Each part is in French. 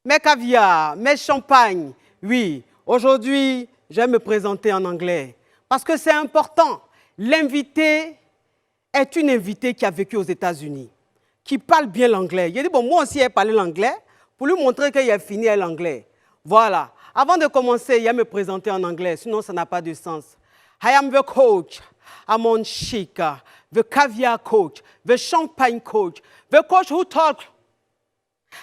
mes caviars, mes champagnes. Oui, aujourd'hui, je vais me présenter en anglais parce que c'est important. L'invité est une invitée qui a vécu aux États-Unis, qui parle bien l'anglais. Il a dit, bon, moi aussi, elle parlait l'anglais pour lui montrer qu'il a fini l'anglais. Voilà. Avant de commencer, il va me présenter en anglais, sinon ça n'a pas de sens. I am the coach. I'm on chic, the caviar coach, the champagne coach, the coach who talks.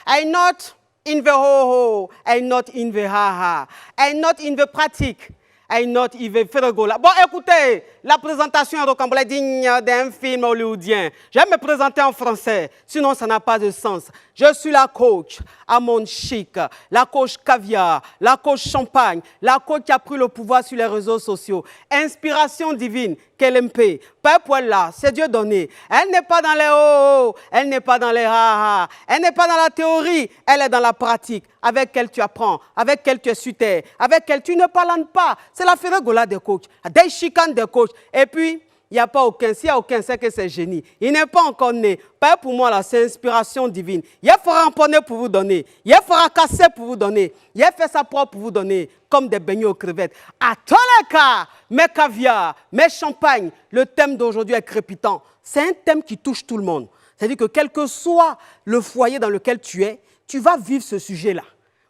I'm not in the ho-ho, I'm not in the ha-ha, I'm not in the pratique, I'm not in the fergola. Bon, écoutez, la présentation est rocambolesque digne d'un film hollywoodien. Je vais me présenter en français, sinon ça n'a pas de sens. Je suis la coach à mon chic, la coach caviar, la coach champagne, la coach qui a pris le pouvoir sur les réseaux sociaux. Inspiration divine, KLMP. Pas pour là, c'est Dieu donné. Elle n'est pas dans les oh, elle n'est pas dans les ha-ha, elle n'est pas dans la théorie, elle est dans la pratique. Avec elle tu apprends, avec elle tu es sur terre, avec elle tu ne parles pas. C'est la fergola des coachs, des chicanes des coachs. Et puis, il n'y a pas aucun, s'il n'y a aucun, c'est que c'est génie. Il n'est pas encore né. Pas pour moi, là, c'est inspiration divine. Il a fait ramponner pour vous donner. Il a fait casser pour vous donner. Il a fait sa propre pour vous donner, comme des beignets aux crevettes. À tous les cas, mes caviars, mes champagnes, le thème d'aujourd'hui est crépitant. C'est un thème qui touche tout le monde. C'est-à-dire que quel que soit le foyer dans lequel tu es, tu vas vivre ce sujet-là.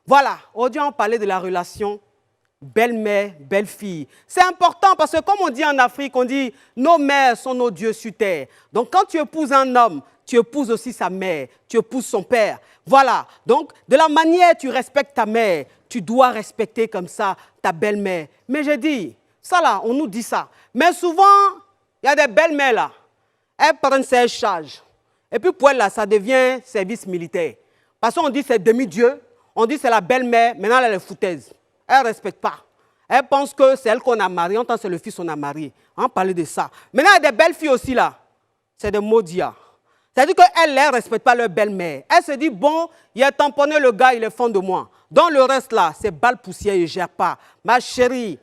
Voilà, aujourd'hui, on parlait de la relation belle-mère, belle-fille. C'est important parce que comme on dit en Afrique, on dit nos mères sont nos dieux sur terre. Donc quand tu épouses un homme, tu épouses aussi sa mère, tu épouses son père. Voilà, donc de la manière tu respectes ta mère, tu dois respecter comme ça ta belle-mère. Mais je dis, ça là, on nous dit ça. Mais souvent, il y a des belles-mères là, elles prennent ses charges. Et puis pour elles là, ça devient service militaire. Parce qu'on dit c'est demi-dieu, on dit c'est la belle-mère, maintenant elle est foutaise. Elle ne respecte pas. Elle pense que c'est elle qu'on a mariée, on pense que c'est le fils qu'on a marié. On parlait de ça. Maintenant, il y a des belles filles aussi là. C'est des maudias. C'est-à-dire qu'elles ne respectent pas leur belle-mère. Elle se dit, bon, il a tamponné le gars, il est fond de moi. Dans le reste là, c'est balle poussière, il ne gère pas. Ma chérie,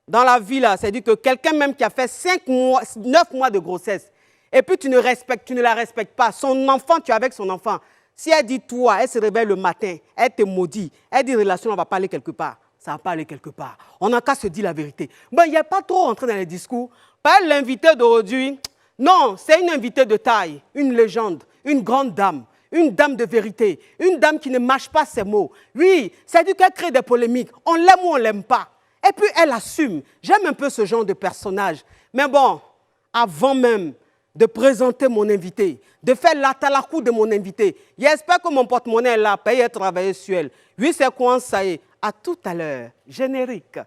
dans la vie là, c'est-à-dire que quelqu'un même qui a fait 9 mois de grossesse, et puis tu ne la respectes pas. Son enfant, tu es avec son enfant. Si elle dit toi, elle se réveille le matin, elle te maudit, elle dit relation, on va pas aller quelque part. Ça va pas aller quelque part. On n'a qu'à se dire la vérité. Ben, il n'y a pas trop rentré dans les discours. Pas l'invité d'aujourd'hui. Non, c'est une invitée de taille, une légende, une grande dame, une dame de vérité, une dame qui ne mâche pas ses mots. Oui, c'est-à-dire qu'elle crée des polémiques. On l'aime ou on ne l'aime pas. Et puis, elle assume. J'aime un peu ce genre de personnage. Mais bon, avant même de présenter mon invité, de faire l'atalakou de mon invité, j'espère que mon porte-monnaie est là, payer et travailler sur elle. Oui, c'est quoi ça y est. À tout à l'heure. Générique.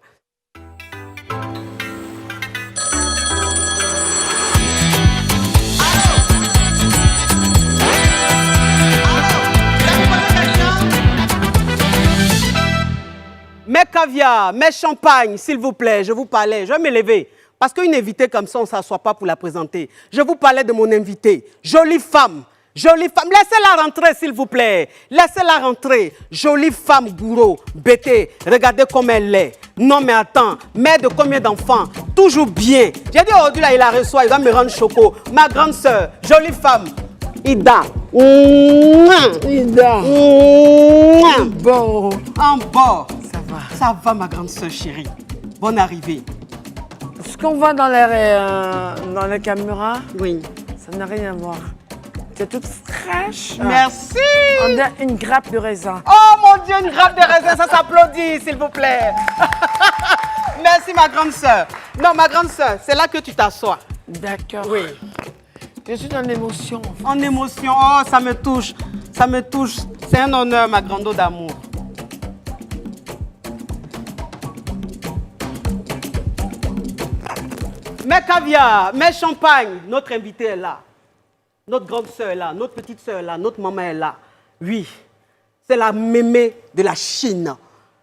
Mes caviars, mes champagnes, s'il vous plaît, je vous parlais. Je vais me lever. Parce qu'une invitée comme ça, on ne s'assoit pas pour la présenter. Je vous parlais de mon invitée. Jolie femme. Jolie femme, laissez-la rentrer s'il vous plaît. Laissez-la rentrer. Jolie femme bourreau, bêtée. Regardez comme elle est. Non mais attends, mère de combien d'enfants? Toujours bien. J'ai dit aujourd'hui là, il la reçoit, il va me rendre choco. Ma grande sœur, jolie femme. Ida. Ida. Bon. En bas. Ça va. Ça va ma grande sœur chérie. Bonne arrivée. Ce qu'on voit dans les caméras, Oui. ça n'a rien à voir. C'est toute fraîche. Merci. On dirait une grappe de raisin. Oh mon Dieu, une grappe de raisin, ça s'applaudit, s'il vous plaît. Merci, ma grande sœur. Non, ma grande sœur, c'est là que tu t'assois. D'accord. Oui. Je suis en émotion. En fait. En émotion, oh, ça me touche. Ça me touche. C'est un honneur, ma grande eau d'amour. Mes caviars, mes champagnes, notre invité est là. Notre grande sœur est là, notre petite sœur est là, notre maman est là. Oui, c'est la mémé de la Chine.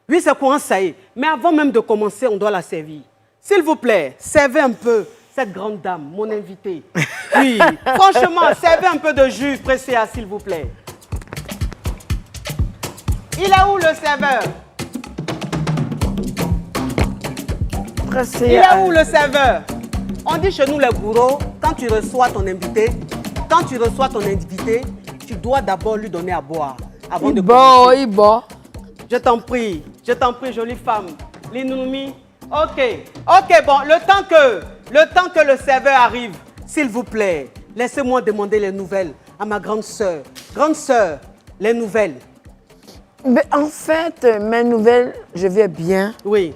Oui, c'est quoi ça y est. Mais avant même de commencer, on doit la servir. S'il vous plaît, servez un peu cette grande dame, mon invitée. Oui, franchement, servez un peu de jus pressé, s'il vous plaît. Il est où le serveur? Pressé. Il est où le serveur? On dit chez nous les bourreaux, quand tu reçois ton invité, tu dois d'abord lui donner à boire avant de commencer. Il boit. Je t'en prie, jolie femme. L'inouï. Ok, bon, le temps que le serveur arrive, s'il vous plaît, laissez-moi demander les nouvelles à ma grande sœur. Grande sœur, les nouvelles. Mais en fait, mes nouvelles, je vais bien. Oui,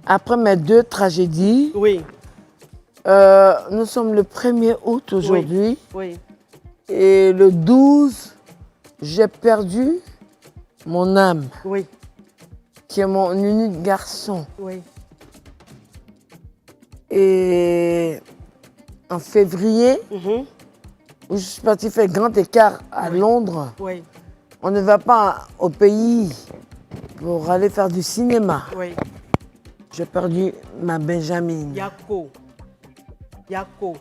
Après mes 2 tragédies, oui, nous sommes le 1er août aujourd'hui. oui. Et le 12, j'ai perdu mon âme, Oui, qui est mon unique garçon. oui, Et en février, où je suis partie faire grand écart à Londres, oui, on ne va pas au pays pour aller faire du cinéma. oui. J'ai perdu ma Benjamin. Yako.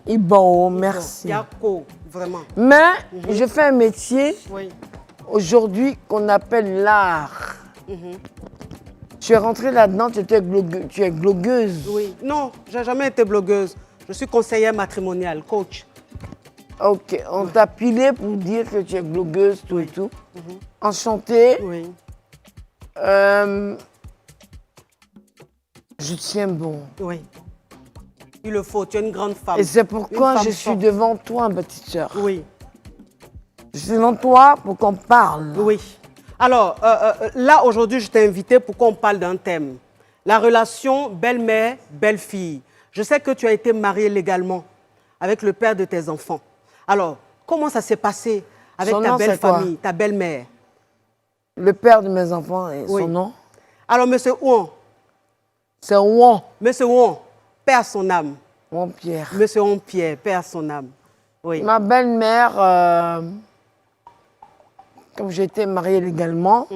Ibo, merci. Yako, vraiment. Mais je fais un métier Oui, aujourd'hui qu'on appelle l'art. Tu es rentrée là-dedans, tu es blogueuse. oui. Non, j'ai jamais été blogueuse. Je suis conseillère matrimoniale, coach. Ok, on t'a pilé pour dire que tu es blogueuse, tout et tout. Enchantée. Oui, Je tiens bon. oui. Il le faut, tu es une grande femme. Et c'est pourquoi Une femme je suis forte. devant toi, ma petite sœur. Oui, Je suis devant toi pour qu'on parle. oui. Alors, là, aujourd'hui, je t'ai invité pour qu'on parle d'un thème. La relation belle-mère, belle-fille. Je sais que tu as été mariée légalement avec le père de tes enfants. Alors, comment ça s'est passé avec Son ta nom, belle c'est quoi? famille, ta belle-mère? Le père de mes enfants et Oui. son nom, Alors, monsieur Ouan, c'est Ouan. monsieur Ouan, paix à son âme. Ouan Pierre. Monsieur Ouan Pierre, paix à son âme. Oui, Ma belle-mère, comme j'étais mariée légalement,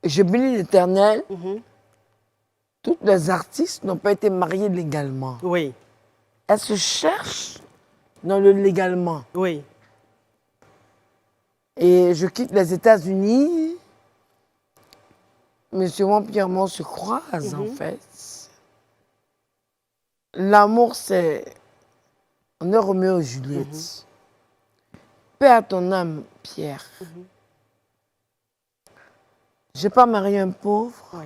je bénis l'Éternel, toutes les artistes n'ont pas été mariés légalement. oui, Elles se cherchent dans le légalement. oui, Et je quitte les États-Unis. Monsieur Ouan Pierre, on se croise en fait. L'amour, c'est... On est Roméo et Juliette. Paix à ton âme, Pierre. Je n'ai pas marié un pauvre. oui.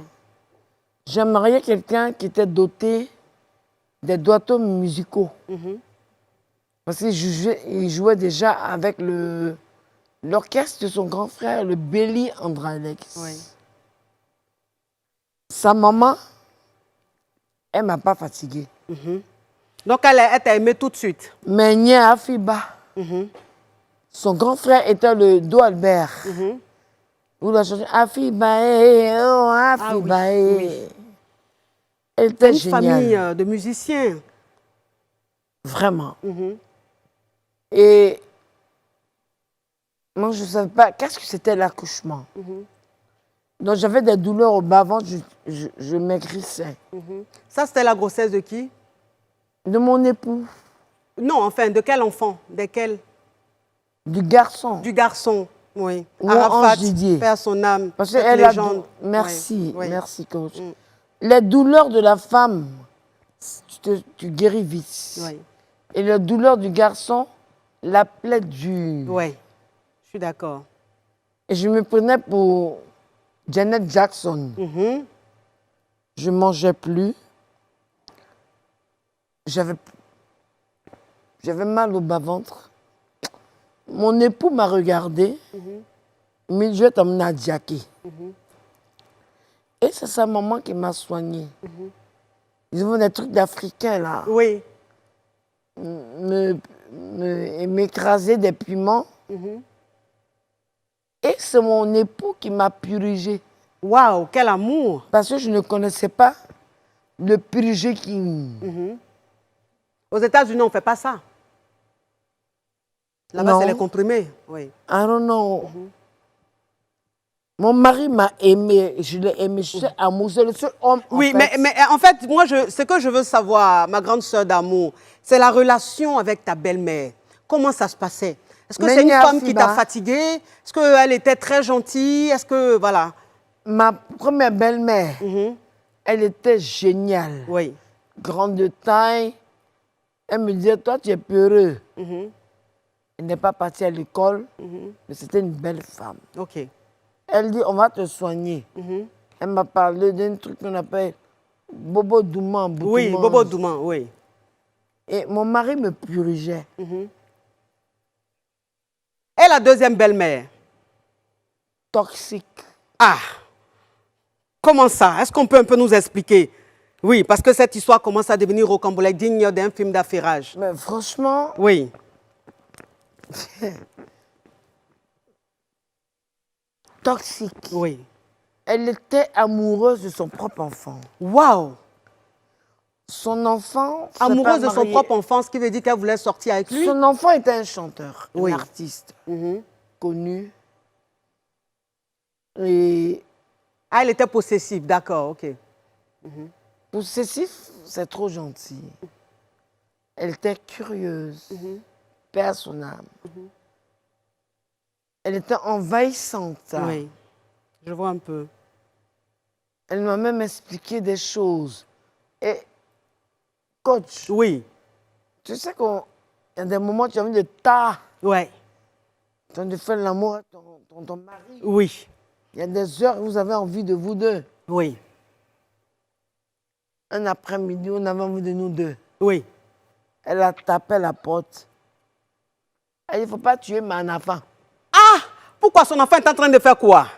J'ai marié quelqu'un qui était doté des doigts musicaux. Parce qu'il jouait déjà avec l'orchestre de son grand frère, le Belly Andralex. Oui. Sa maman, elle ne m'a pas fatiguée. Donc, elle t'a aimé tout de suite. Mais Nya Afiba, son grand frère était le Do Albert. Où la chanson Afiba, oh Afiba. Ah oui. Elle était Une géniale. famille de musiciens. Vraiment. Et moi, je ne savais pas qu'est-ce que c'était l'accouchement. Donc, j'avais des douleurs au bas-ventre, je maigrissais. Ça, c'était la grossesse de qui? De mon époux, Non, enfin, de quel enfant? De quel? du garçon. Du garçon, oui. Ou Arafat, Ange Didier. père son âme. Parce cette qu'elle a... légende. Merci, Oui, oui. merci coach. Les douleurs de la femme, tu guéris vite. Oui, Et les douleurs du garçon, la plaie dure. oui. Je suis d'accord. Et je me prenais pour Janet Jackson. Je ne mangeais plus. J'avais mal au bas-ventre. Mon époux m'a regardé. Il m'a dit, je vais t'emmener à Djaké. Et c'est sa maman qui m'a soignée. Ils ont des trucs d'Africains, là. Oui. M'écraser des piments. Et c'est mon époux qui m'a purgé. Waouh, quel amour. Parce que je ne connaissais pas le purgé qui... Aux États-Unis, on ne fait pas ça. Là-bas, Non. c'est les comprimés. Oui. I don't know. Mon mari m'a aimé, je l'ai aimé, je suis amoureuse, c'est le seul homme Oui, en fait. mais en fait, moi, ce que je veux savoir, ma grande sœur d'amour, c'est la relation avec ta belle-mère. Comment ça se passait? Est-ce que Mais c'est une Nya femme qui t'a Fiba. fatiguée? Est-ce qu'elle était très gentille? Est-ce que, voilà. Ma première belle-mère, elle était géniale, Oui. grande de taille. Elle me disait, toi tu es peureux. Elle n'est pas partie à l'école, mais c'était une belle femme. OK. Elle dit, on va te soigner. Elle m'a parlé d'un truc qu'on appelle Bobo Douman. Oui, Bobo Douman, oui. Et mon mari me purgeait. Et la deuxième belle-mère? Toxique. Ah, comment ça? Est-ce qu'on peut un peu nous expliquer? Oui, parce que cette histoire commence à devenir rocambolesque, digne d'un film d'affairage. Mais franchement, Oui. toxique. Oui. Elle était amoureuse de son propre enfant. Waouh! Son enfant... s'est Amoureuse pas de son marié. propre enfant, ce qui veut dire qu'elle voulait sortir avec lui? Son enfant était un chanteur, Oui. un artiste connu. Et Ah, elle était possessive, d'accord, ok. possessif, c'est trop gentil. Elle était curieuse, paix à son âme. Elle était envahissante. Oui, je vois un peu. Elle m'a même expliqué des choses. Et, coach, Oui, tu sais qu'il y a des moments où tu as envie de ta, ouais, tu as envie de faire l'amour à ton mari. oui, Il y a des heures où vous avez envie de vous deux. oui, Un après-midi, on avait envie de nous deux. oui. Elle a tapé la porte. Elle dit, il ne faut pas tuer mon enfant. Ah! Pourquoi son enfant est en train de faire quoi?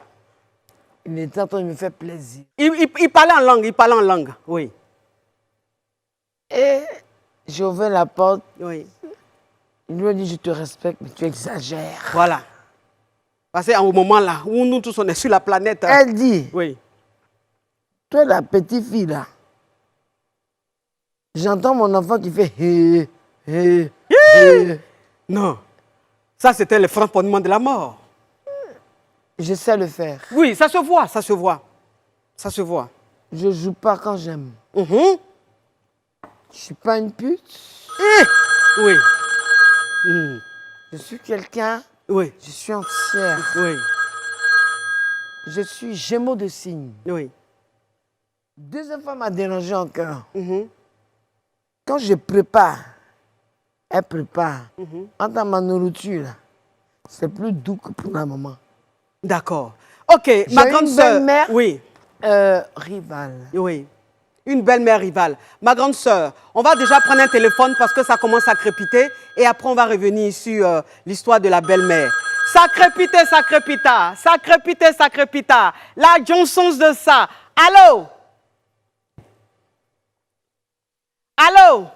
Il était en train de me faire plaisir. Il parlait en langue, il parlait en langue, oui. Et j'ai ouvert la porte. Oui, Il lui a dit, je te respecte, mais tu exagères. voilà. Parce qu'au moment là, où nous tous on est sur la planète. Elle dit, Oui. toi la petite fille là, j'entends mon enfant qui fait hé, hé, hé. Non. Ça, c'était le frapponnement de la mort. Je sais le faire. Oui, ça se voit, ça se voit. Ça se voit. Je joue pas quand j'aime. Mhm. Je suis pas une pute. Oui. Mhm. Je suis quelqu'un, Oui, je suis entière. oui, Je suis gémeaux de signe. oui. Deuxième fois m'a dérangé encore. Mhm. Quand je prépare, elle prépare. Entre ma nourriture, là, c'est plus doux que pour la maman. D'accord. Ok, ma J'ai grande une sœur. belle-mère. Oui, Rivale. oui. Une belle-mère rivale. Ma grande sœur, on va déjà prendre un téléphone parce que ça commence à crépiter et après on va revenir sur l'histoire de la belle-mère. Ça crépitait, ça crépita. Ça crépitait, ça crépita. La Johnson's de ça. Allô? Allô?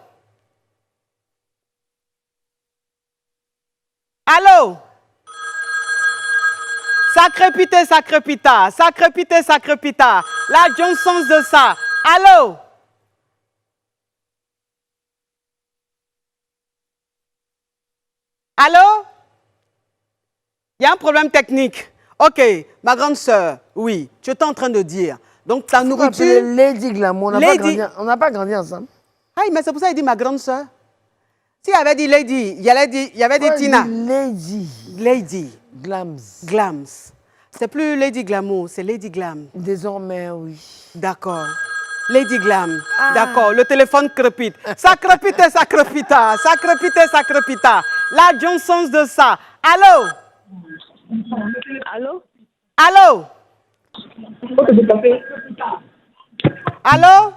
Allô? Ça crépitait, ça crépita. Ça crépitait, ça crépita. La Johnson's de ça. Allô? Allô? Il y a un problème technique. Ok, ma grande sœur, oui, tu étais en train de dire. Donc ta nourriture... Lady Glamour, on n'a pas grandi ensemble. Ah, mais c'est pour ça qu'il dit ma grande sœur. S'il avait dit Lady, il y avait dit Tina. Lady. Lady. Glams. Glams. C'est plus Lady Glamour, c'est Lady Glam. Désormais, oui. D'accord. Lady Glam. D'accord. Le téléphone crépite. Ça crépitait, ça crépita. Ça crépitait, ça crépita. La Johnson's de ça. Allô? Allô? Allô? Allô?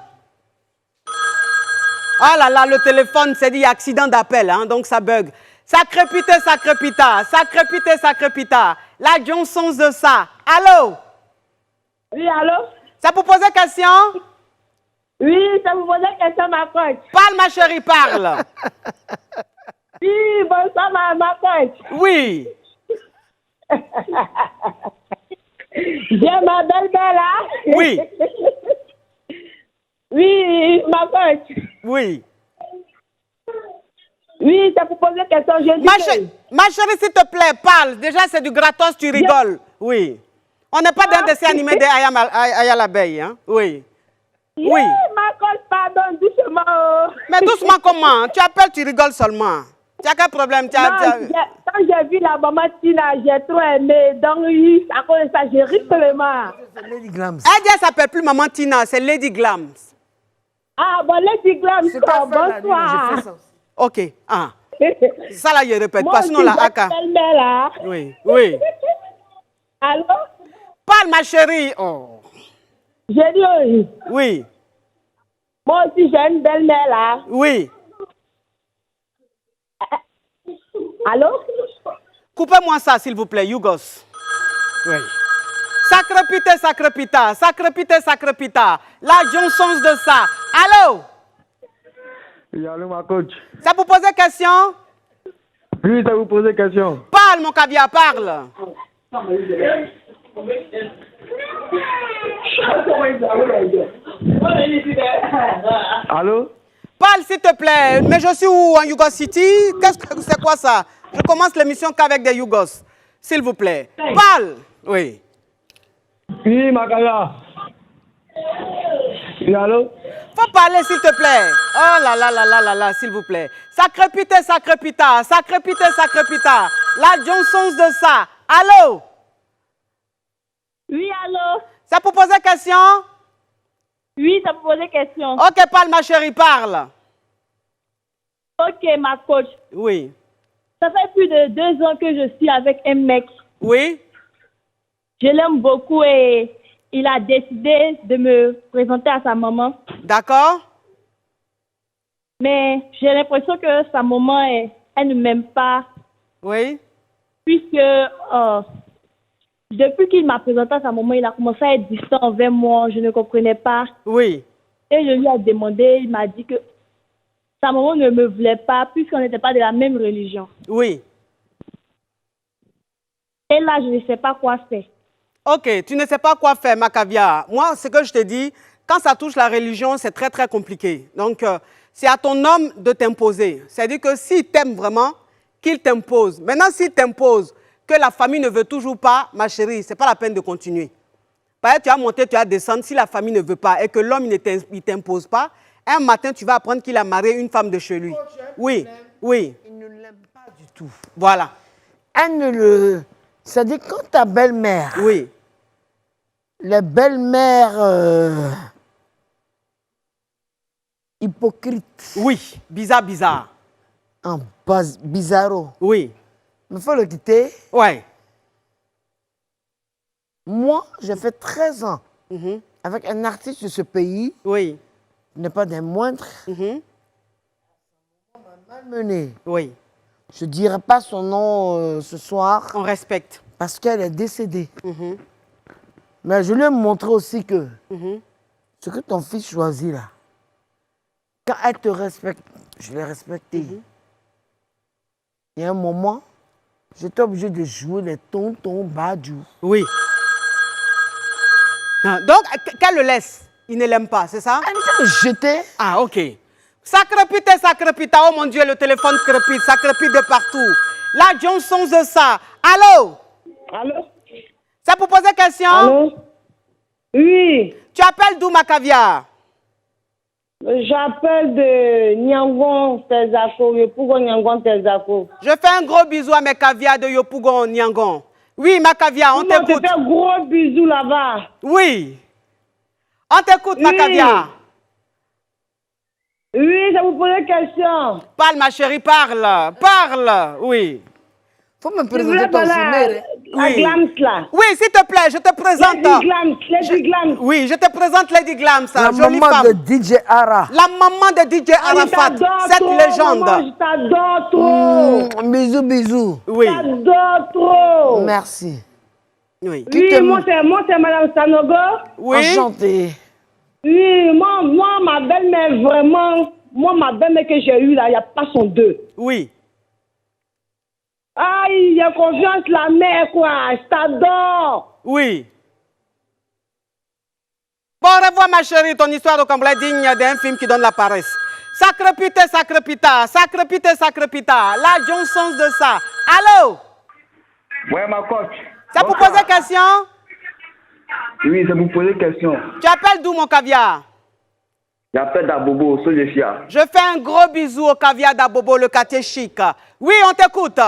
Oh là là, le téléphone, c'est dit accident d'appel, hein, donc ça bug. Ça crépitait, ça crépita. Ça crépitait, ça crépita. La Johnson's de ça. Allô? Oui, allô? Ça pour poser question? Oui, ça vous posait question, ma coach. Parle, ma chérie, parle. Oui, bonsoir, ma coach. Oui. J'ai ma belle-mère là. Oui. Oui, ma coach. Oui. Oui, ça vous poser question. Je dis Ma chérie, s'il te plaît, parle. Déjà, c'est du gratos, tu rigoles. Oui. On n'est pas dans un dessin animé d'Aya l'abeille, hein? Oui. Oui. Ma coach, pardon, doucement. Mais doucement comment? Tu appelles, tu rigoles seulement. Tu as quel problème? Quand j'ai vu la maman Tina, j'ai trop aimé. Donc, oui, à cause de ça, j'ai ri seulement. C'est Lady Glams. Elle dit, elle s'appelle plus Maman Tina, c'est Lady Glams. Ah, bon, Lady Glams, C'est pas fait la nuit, bonsoir. j'ai fait ça aussi. Ok. Ah. Ça là, je répète Moi pas, sinon aussi, la j'ai haka. une belle-mère là. Oui, oui. Allô? Parle, ma chérie. Oh. J'ai dit oui. Oui, Moi aussi, j'ai une belle-mère là. oui. Allô? Coupez-moi ça, s'il vous plaît, Yougos. Oui. Sacrepité, sacrepita, sacrepité, sacrepita. La Johnsons de ça. Allô? Oui, allô, ma coach. Ça vous pose question? Oui, ça vous pose question. Parle, mon caviar, parle. Allô? Parle, s'il te plaît. Mais je suis où, en Yougos City? C'est quoi ça? Je commence l'émission qu'avec des Yougos. S'il vous plaît. Parle. Oui. Oui, Makaya. Oui, allô? Faut parler, s'il te plaît. Oh là là là là là là, s'il vous plaît. Sacrepité, sacrepita, sacrepité, sacrepita. La Johnsons de ça. Allô? Oui, allô? Ça vous pose question? Oui, ça me posait question. Ok, parle, ma chérie, parle. Ok, ma coach. Oui. Ça fait plus de 2 ans que je suis avec un mec. Oui? Je l'aime beaucoup et il a décidé de me présenter à sa maman. D'accord? Mais j'ai l'impression que sa maman, elle ne m'aime pas. Oui? Puisque depuis qu'il m'a présenté à sa maman, il a commencé à être distant envers moi. Je ne comprenais pas. Oui. Et je lui ai demandé, il m'a dit que sa maman ne me voulait pas puisqu'on n'était pas de la même religion. Oui. Et là, je ne sais pas quoi faire. Ok, tu ne sais pas quoi faire, ma caviar. Moi, ce que je te dis, quand ça touche la religion, c'est très, très compliqué. Donc, c'est à ton homme de t'imposer. C'est-à-dire que s'il t'aime vraiment, qu'il t'impose. Maintenant, s'il t'impose, que la famille ne veut toujours pas, ma chérie, ce n'est pas la peine de continuer. Par exemple, tu as monté, tu as descendu, si la famille ne veut pas et que l'homme ne t'impose pas, un matin, tu vas apprendre qu'il a marié une femme de chez lui. Oui, oui. Il ne l'aime pas du tout. Voilà. Elle ne le... C'est-à-dire, quand ta belle-mère, Oui, les belles-mères hypocrites, oui. Bizarre, bizarre. en base, bizarro, Oui, il faut le quitter. ouais. Moi, j'ai fait 13 ans Mhm. avec un artiste de ce pays, Oui, qui n'est pas des moindres, mhm. malmené. Oui. Je ne dirai pas son nom ce soir On respecte. parce qu'elle est décédée. Mhm. Mais je lui ai montré aussi que Mhm. ce que ton fils choisit là, quand elle te respecte, je l'ai respecté. Il y a un moment, j'étais obligé de jouer les tontons badjou. Oui. Ah, donc, qu'elle le laisse. Il ne l'aime pas, c'est ça? Elle était me jeter. Ah, ok. Ça crepite, oh mon Dieu, le téléphone crepite, ça crepite de partout. La Johnsons de ça. Allô? Allô? Ça vous pose question? Allô? Oui, Tu appelles d'où, ma caviar? j'appelle de Nyangon Tezako, Yopougon Nyangon Tezako. Je fais un gros bisou à mes caviars de Yopougon, Nyangon. Oui, ma caviar, on Moi, je t'écoute. fais un gros bisou là-bas. Oui. On t'écoute, ma Oui. caviar. Oui, ça vous pose une question. Parle, ma chérie, parle. Parle. Oui. Faut me Je présenter voulais ton parler sommaire. à Oui. Glams là. Oui, s'il te plaît, je te présente. Lady Glams. Oui, je te présente Lady Glams, La jolie maman femme. de DJ Ara. La maman de DJ Ah, je Arafat, t'adore cette trop, légende. maman, je t'adore trop. Bisous, bisous. Oui, J'adore trop. Merci. oui. Qui Oui, te- moi c'est Madame Sanogo. Oui, Enchantée. Oui, moi ma belle-mère vraiment, ma belle-mère que j'ai eue là, il n'y a pas son deux. oui. Aïe, il y a confiance la mère quoi, je t'adore. Oui. Bon, au revoir, ma chérie. Ton histoire de Cambrai digne d'un film qui donne la paresse. Sacrepité, sacrepita, sacrepité, sacrepita. La Johnsons de ça. Allô? Ouais, ma coach. Ça vous pose question? Oui, ça vous pose question. Tu appelles d'où, mon caviar? J'appelle d'Abobo, Sojefia. Je fais un gros bisou au caviar d'Abobo, le quartier chic. Oui, on t'écoute.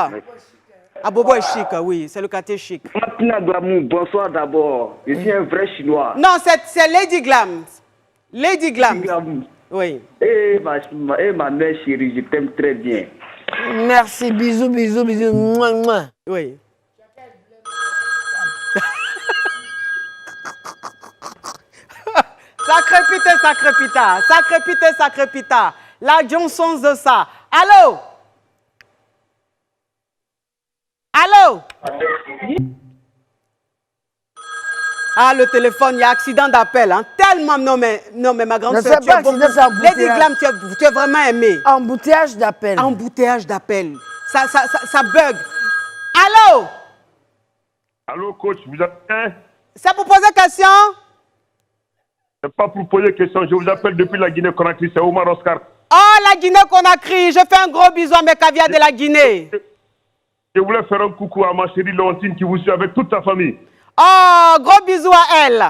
Abobo est chic, oui, c'est le quartier chic. Martina Glamour, bonsoir d'abord. Je suis un vrai chinois. Non, c'est Lady Glams. Lady Glams. Glamour. Oui. Ma mère chérie, je t'aime très bien. Merci, bisous, bisous, bisous. Mouah, mouah. Oui. Ça crépite, ça crépita. Ça crépite, ça crépita. La Johnson de ça. Allô? Allô? Ah, le téléphone, il y a accident d'appel. Hein. Tellement, non mais ma grande sœur, tu es beaucoup... Lady Glam, tu es vraiment aimée. Embouteillage d'appel. Embouteillage d'appel. Ça bug. Allô? Allô, coach, vous appelez? C'est pour poser question? C'est pas pour poser question, je vous appelle depuis la Guinée-Conakry, c'est Omar Oscar. Oh, la Guinée-Conakry, je fais un gros bisou à mes caviars de la Guinée. Je voulais faire un coucou à ma chérie Léontine qui vous suit avec toute sa famille. Oh, gros bisous à elle.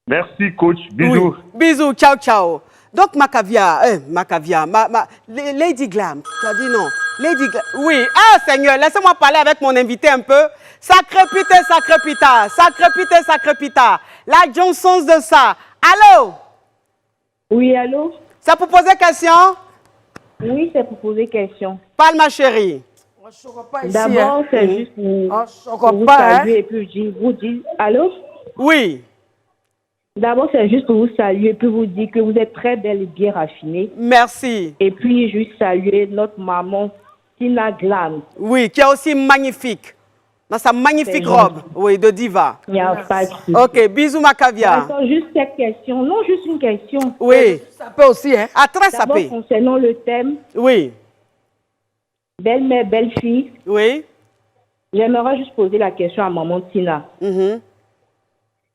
Merci, coach. Bisous. Oui. Bisous, ciao, ciao. Donc, ma caviar, Lady Glam, tu as dit non. Lady Glam, oui. Ah, Seigneur, laissez-moi parler avec mon invité un peu. Ça crépite, ça crépita. Ça crépite, ça crépita. La Johnson de ça. Allô? Oui, allô? C'est pour poser question? Oui, c'est pour poser question. Parle, ma chérie. D'abord, c'est juste pour vous saluer et puis vous dire... Allô? Oui. D'abord, c'est juste pour vous saluer et puis vous dire que vous êtes très belle et bien raffinée. Merci. Et puis, juste saluer notre maman, Tina Glam. Oui, qui est aussi magnifique. Dans sa magnifique robe, oui, de diva. Il n'y a pas de souci. Ok, bisous, ma caviar. Attends, juste cette question. Non, juste une question. Oui. Ça peut aussi, hein? Ah, très D'abord, sapé. concernant le thème, Oui. belle-mère, belle-fille, Oui. j'aimerais juste poser la question à maman Tina. Mhm.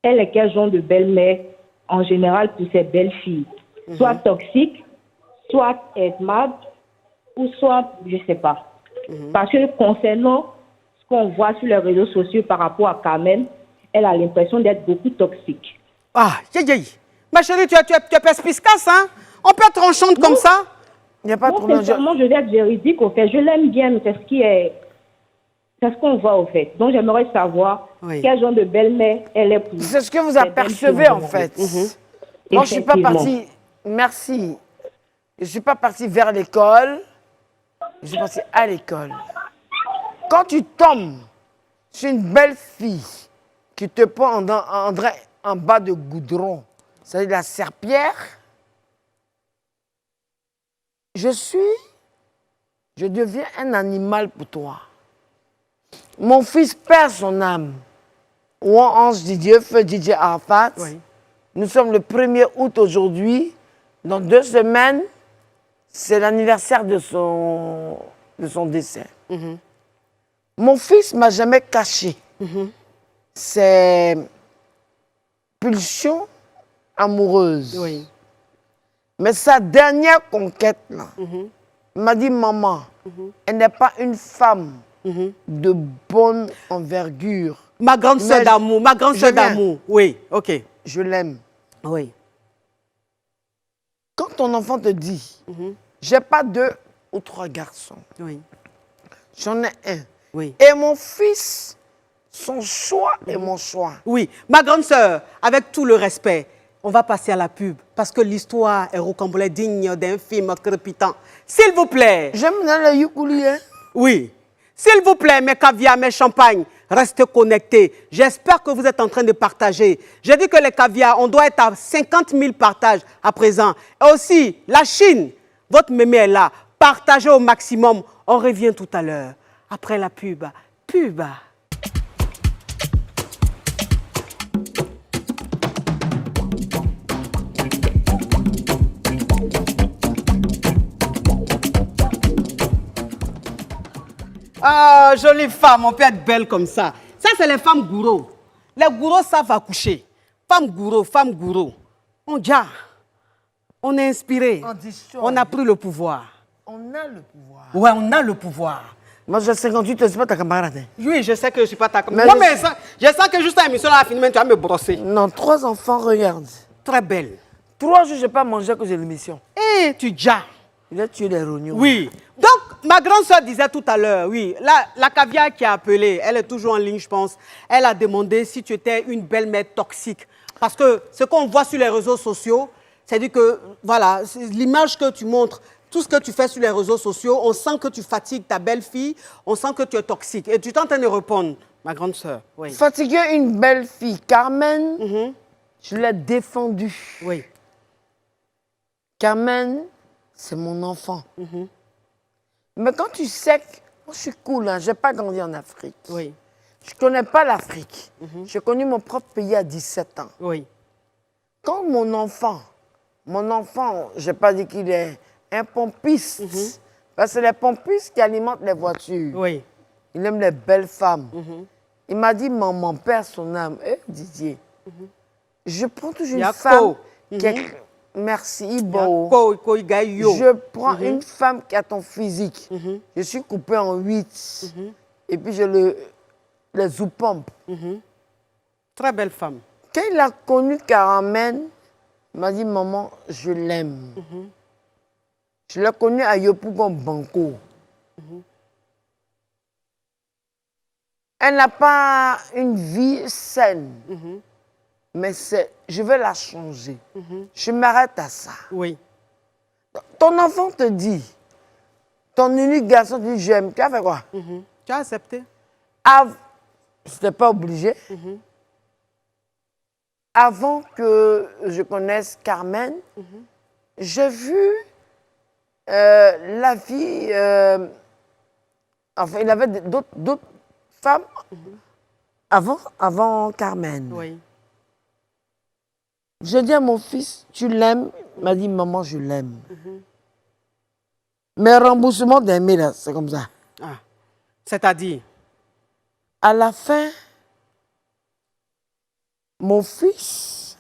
Elle est quel genre de belle-mère en général pour ses belles-filles? Soit toxique, soit aimable, ou soit, je ne sais pas. Parce que concernant ce qu'on voit sur les réseaux sociaux par rapport à Carmen, elle a l'impression d'être beaucoup toxique. Ah, ma chérie, tu es perspicace, hein? On peut être enchante comme ça? Il n'y a pas de Moi, problème. sincèrement, je vais être véridique au fait. Je l'aime bien, mais c'est ce qui est... C'est ce qu'on voit au fait. Donc, j'aimerais savoir quel genre de belle-mère elle est pour... C'est ce que vous apercevez, en fait. Moi, je ne suis pas partie... Merci. Je ne suis pas partie vers l'école. Je suis partie à l'école. Quand tu tombes sur une belle fille qui te prend en bas de goudron, c'est-à-dire la serpillière, je deviens un animal pour toi. Mon fils perd son âme. Ou Ange Didier, feu Didier Arafat. Oui. Nous sommes le 1er août aujourd'hui. Dans 2 semaines, c'est l'anniversaire de son décès. Mon fils ne m'a jamais caché ses pulsions amoureuses. Oui. Mais sa dernière conquête, là, m'a dit, maman, elle n'est pas une femme de bonne envergure. Ma grande sœur d'amour, ma grande sœur je viens. d'amour. Oui, ok. Je l'aime. Oui. Quand ton enfant te dit, j'ai pas 2 ou 3 garçons, Oui. j'en ai un. Oui. Et mon fils, son choix est mon choix. Oui. Ma grande sœur, avec tout le respect, on va passer à la pub parce que l'histoire est rocambolesque, digne d'un film crépitant. S'il vous plaît. J'aime dans le yukuli, hein? Oui. S'il vous plaît, mes caviars, mes champagnes, restez connectés. J'espère que vous êtes en train de partager. J'ai dit que les caviars, on doit être à 50 000 partages à présent. Et aussi, la Chine, votre mémé est là. Partagez au maximum. On revient tout à l'heure. Après la pub. Pub. Ah, jolie femme, on peut être belle comme ça. Ça, c'est les femmes gourous. Les gourous savent accoucher. Femme gourou. On déjà, on est inspiré. On a pris le pouvoir. On a le pouvoir. Ouais, on a le pouvoir. Moi, j'ai 58, c'est pas ta camarade. Hein? Oui, je sais que je ne suis pas ta Mais Moi, mais je sens que juste à l'émission, là, fini, tu vas me brosser. Non, 3 enfants, regarde. Très belle. 3 jours, je n'ai pas mangé à cause de l'émission. Et tu déjà. Il a tué les rognons. Oui. Donc, ma grande soeur disait tout à l'heure, oui, la caviar qui a appelé, elle est toujours en ligne, je pense. Elle a demandé si tu étais une belle-mère toxique. Parce que ce qu'on voit sur les réseaux sociaux, c'est-à-dire que, voilà, l'image que tu montres, tout ce que tu fais sur les réseaux sociaux, on sent que tu fatigues ta belle-fille, on sent que tu es toxique. Et tu es en train de répondre, ma grande soeur. Oui. Fatiguer une belle fille, Carmen, Je l'ai défendu. Oui. Carmen, c'est mon enfant. Mais quand tu sais que... Moi, je suis cool, hein, je n'ai pas grandi en Afrique. Oui. Je ne connais pas l'Afrique. J'ai connu mon propre pays à 17 ans. Oui. Quand mon enfant, je n'ai pas dit qu'il est un pompiste, parce que c'est les pompistes qui alimentent les voitures. Oui. Il aime les belles femmes. Il m'a dit, maman, père son âme. Didier, je prends toujours une femme qui est... Merci, Ibo. Je prends une femme qui a ton physique. Je suis coupé en 8. Et puis je les zoupompe. Très belle femme. Quand il a connu Carmen, il m'a dit, maman, je l'aime. Je l'ai connue à Yopougon Banco. Elle n'a pas une vie saine. Mais je vais la changer. Je m'arrête à ça. Oui. Ton enfant te dit, ton unique garçon te dit, j'aime. Tu as fait quoi? Tu as accepté? Je n'étais pas obligée. Avant que je connaisse Carmen, j'ai vu la vie... enfin, il avait d'autres femmes avant Carmen. Oui. Je dis à mon fils, tu l'aimes? Il m'a dit, maman, je l'aime. Mais remboursement d'aimer, là, c'est comme ça. Ah. C'est-à-dire? À la fin, mon fils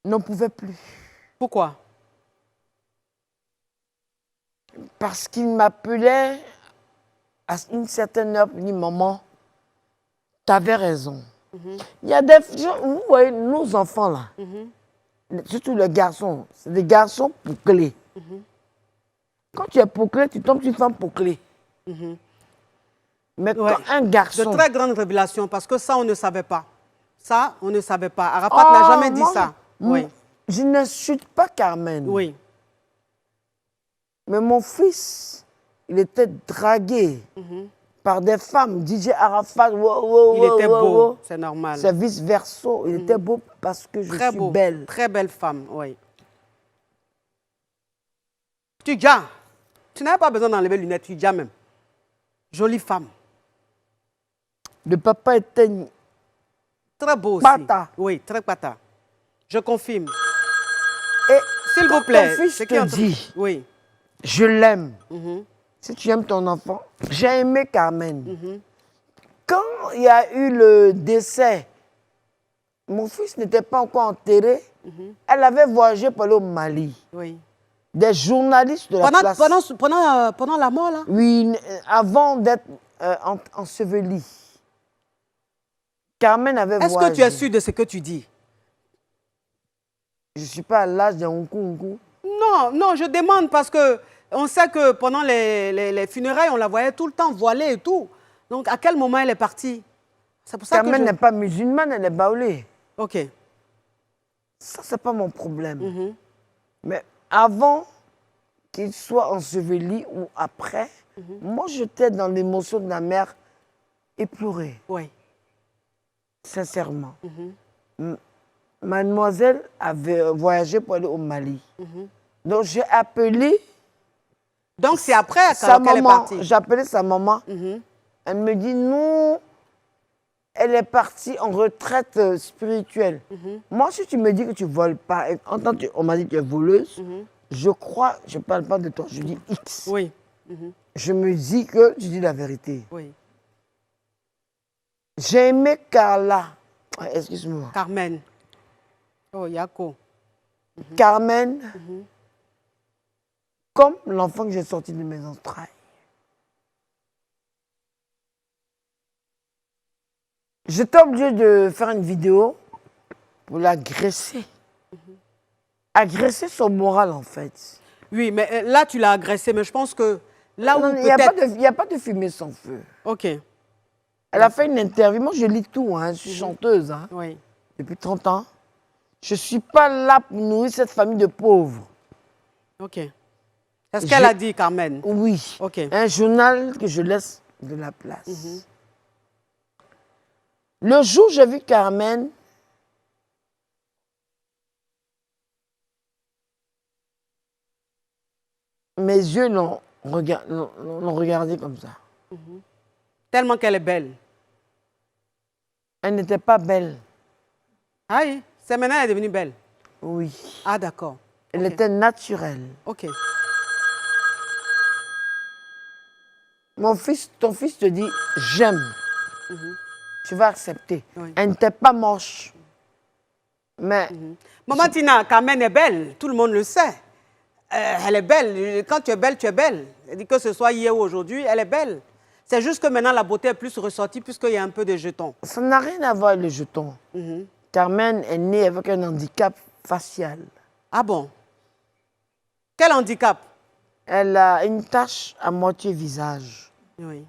n'en pouvait plus. Pourquoi? Parce qu'il m'appelait à une certaine heure pour dire, maman, tu avais raison. Il y a des gens, vous voyez, nos enfants là, surtout les garçons, c'est des garçons bouclés. Quand tu es bouclé, tu tombes sur une femme bouclée. Mais quand un garçon... De très grandes révélations, parce que ça, on ne savait pas. Ça, on ne savait pas. Arafat n'a jamais dit ça. Oui. Je ne chute pas Carmen. Oui. Mais mon fils, il était dragué par des femmes. DJ Arafat, il était beau, c'est normal. C'est vice-versa. Il était beau parce que je suis belle. Très belle femme, oui. Tudja, tu n'avais pas besoin d'enlever les lunettes, Tudja même. Jolie femme. Le papa était... Très beau aussi. Pata. Oui, très pata. Je confirme. Et s'il vous plaît, ton fils te dit, oui. Je l'aime. Si tu aimes ton enfant, j'ai aimé Carmen. Quand il y a eu le décès, mon fils n'était pas encore enterré. Elle avait voyagé pour aller au Mali. Oui. Des journalistes de la place. Pendant la mort, là? Oui, avant d'être ensevelie. Carmen avait voyagé. Est-ce que tu es sûr de ce que tu dis? Je ne suis pas à l'âge d'un Nkunku. Non, non, je demande parce que on sait que pendant les funérailles, on la voyait tout le temps voilée et tout. Donc, à quel moment elle est partie? C'est pour ça Carmen n'est pas musulmane, elle est baoulée. OK. Ça, c'est pas mon problème. Mais avant qu'il soit enseveli ou après, moi, j'étais dans l'émotion de la mère éplorée. Oui. Sincèrement. Mademoiselle avait voyagé pour aller au Mali. Donc, j'ai appelé... Donc, c'est après qu'elle est partie? J'ai appelé sa maman. Elle me dit, non, elle est partie en retraite spirituelle. Moi, si tu me dis que tu ne voles pas, et on m'a dit que tu es voleuse, je crois, je ne parle pas de toi, je dis X. Oui. Je me dis que tu dis la vérité. Oui. J'ai aimé Carla. Excuse-moi. Carmen. Oh, Yako. Carmen, comme l'enfant que j'ai sorti de mes entrailles. J'étais obligée de faire une vidéo pour l'agresser. Agresser son moral, en fait. Oui, mais là, tu l'as agressé, mais je pense que là où il n'y a pas de fumée sans feu. OK. Elle a fait une interview. Moi, je lis tout. Hein. Je suis chanteuse oui. depuis 30 ans. Je ne suis pas là pour nourrir cette famille de pauvres. OK. C'est ce qu'elle a dit, Carmen. Oui. Ok. Un journal que je laisse de la place. Le jour où j'ai vu Carmen, mes yeux l'ont regardé comme ça. Tellement qu'elle est belle. Elle n'était pas belle. Ah oui, c'est maintenant elle est devenue belle. Oui. Ah d'accord. Elle Ok. était naturelle. Ok. Ton fils te dit, j'aime. Tu vas accepter. Oui. Elle n'était pas moche. Mais Maman Tina, Carmen est belle, tout le monde le sait. Elle est belle. Quand tu es belle, tu es belle. Elle dit que ce soit hier ou aujourd'hui, elle est belle. C'est juste que maintenant la beauté est plus ressortie puisqu'il y a un peu de jetons. ça n'a rien à voir avec le jeton. Carmen est née avec un handicap facial. Ah bon? Quel handicap? Elle a une tache à moitié visage. Oui.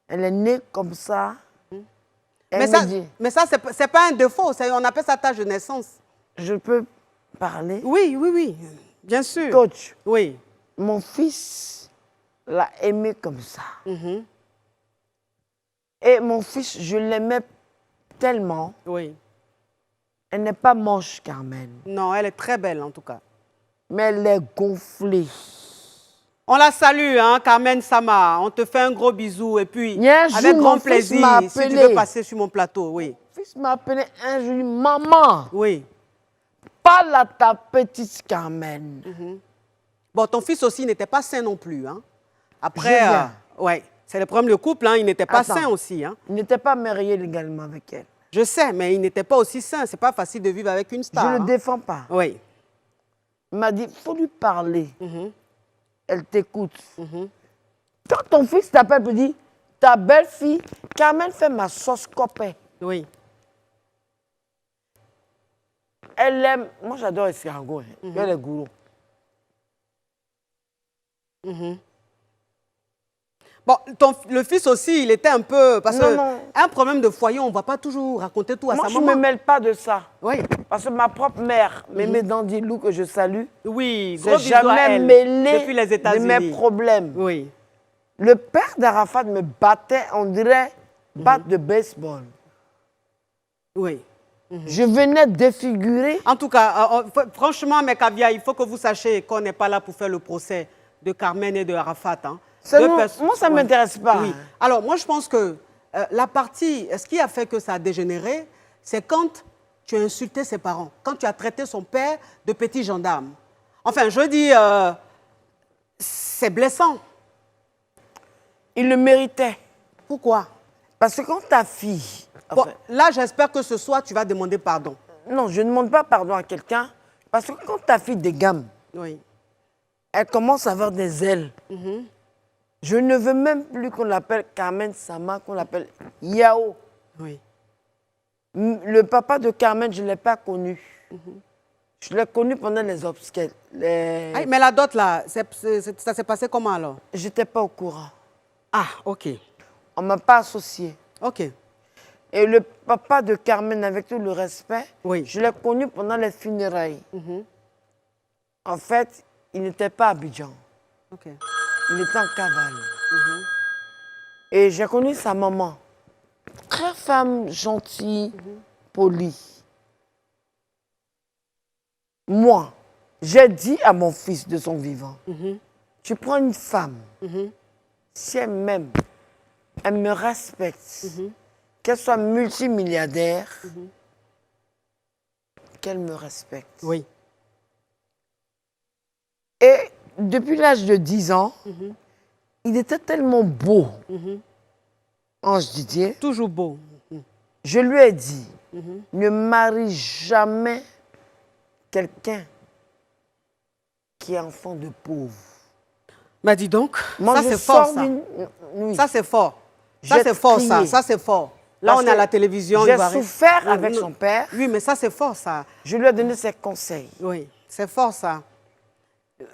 Elle est née comme ça. Mais Elle ça, me dit, c'est pas un défaut, on appelle ça tâche de naissance. je peux parler. Oui, oui, oui, bien sûr. Coach, Oui. mon fils l'a aimé comme ça. Et mon fils, je l'aimais tellement. Oui. Elle n'est pas moche, Carmen. Non, elle est très belle en tout cas. Mais elle est gonflée. On la salue, hein, Carmen Sama. On te fait un gros bisou et puis, Il y a un jour, avec mon grand fils plaisir, m'a si tu appelé. veux passer sur mon plateau, oui. Mon fils m'a appelé un jour, maman, Oui. parle à ta petite Carmen. Bon, ton fils aussi n'était pas sain non plus, hein. Je Après, viens. ouais, c'est le problème de couple, hein, il n'était pas Attends. sain aussi, hein. Il n'était pas marié légalement avec elle. Je sais, mais il n'était pas aussi sain. C'est pas facile de vivre avec une star. Je ne hein. le défends pas. Oui. Il m'a dit, il faut lui parler. Elle t'écoute. Quand ton fils t'appelle et dit, ta belle-fille, Carmen fait ma sauce copain. Oui. Elle aime, moi j'adore escargot, elle est goulot. Bon, le fils aussi, il était un peu... Parce Non, que non. un problème de foyer, on ne va pas toujours raconter tout à Moi sa je ne maman. me mêle pas de ça. Oui. Parce que ma propre mère, Mémé Dandilou, que je salue, Oui, gros s'est bisous à jamais elle, mêlée depuis les de États-Unis. mes problèmes. Oui. Le père d'Arafat me battait, on dirait, batte de baseball. Oui. Je venais défigurer. En tout cas, franchement, mes caviars, il faut que vous sachiez qu'on n'est pas là pour faire le procès de Carmen et de Arafat. Hein. Moi, ça ne m'intéresse pas. Oui. Alors, moi, je pense que ce qui a fait que ça a dégénéré, c'est quand tu as insulté ses parents, quand tu as traité son père de petit gendarme. Enfin, je dis, c'est blessant. Il le méritait. Pourquoi? Parce que quand ta fille... Bon, enfin, là, j'espère que ce soir, tu vas demander pardon. non, je ne demande pas pardon à quelqu'un. Parce que quand ta fille dégamme, Oui. elle commence à avoir des ailes. Je ne veux même plus qu'on l'appelle Carmen Sama, qu'on l'appelle Yao. Oui. Le papa de Carmen, je ne l'ai pas connu. Je l'ai connu pendant les obsèques. Ah, mais la dot, là, ça s'est passé comment alors? Je n'étais pas au courant. Ah, ok. On ne m'a pas associé. Ok. Et le papa de Carmen, avec tout le respect, Oui. je l'ai connu pendant les funérailles. En fait, il n'était pas à Abidjan. Ok. Il était en cavale. Et j'ai connu sa maman. Très femme gentille, polie. Moi, j'ai dit à mon fils de son vivant, tu prends une femme, si elle m'aime, elle me respecte, qu'elle soit multimilliardaire, qu'elle me respecte. Oui. Et depuis l'âge de 10 ans, il était tellement beau, Ange Didier. Toujours beau. Je lui ai dit, ne marie jamais quelqu'un qui est enfant de pauvre. Mais dis donc, Moi, ça je c'est fort sors ça. Oui. Ça c'est fort. Ça J'ai c'est fort crié. ça c'est fort. Là Parce on est à que la télévision. j'ai il va rester- souffert Oui, avec non. son père. Oui, mais ça c'est fort ça. Je lui ai donné ses conseils. Oui, c'est fort ça.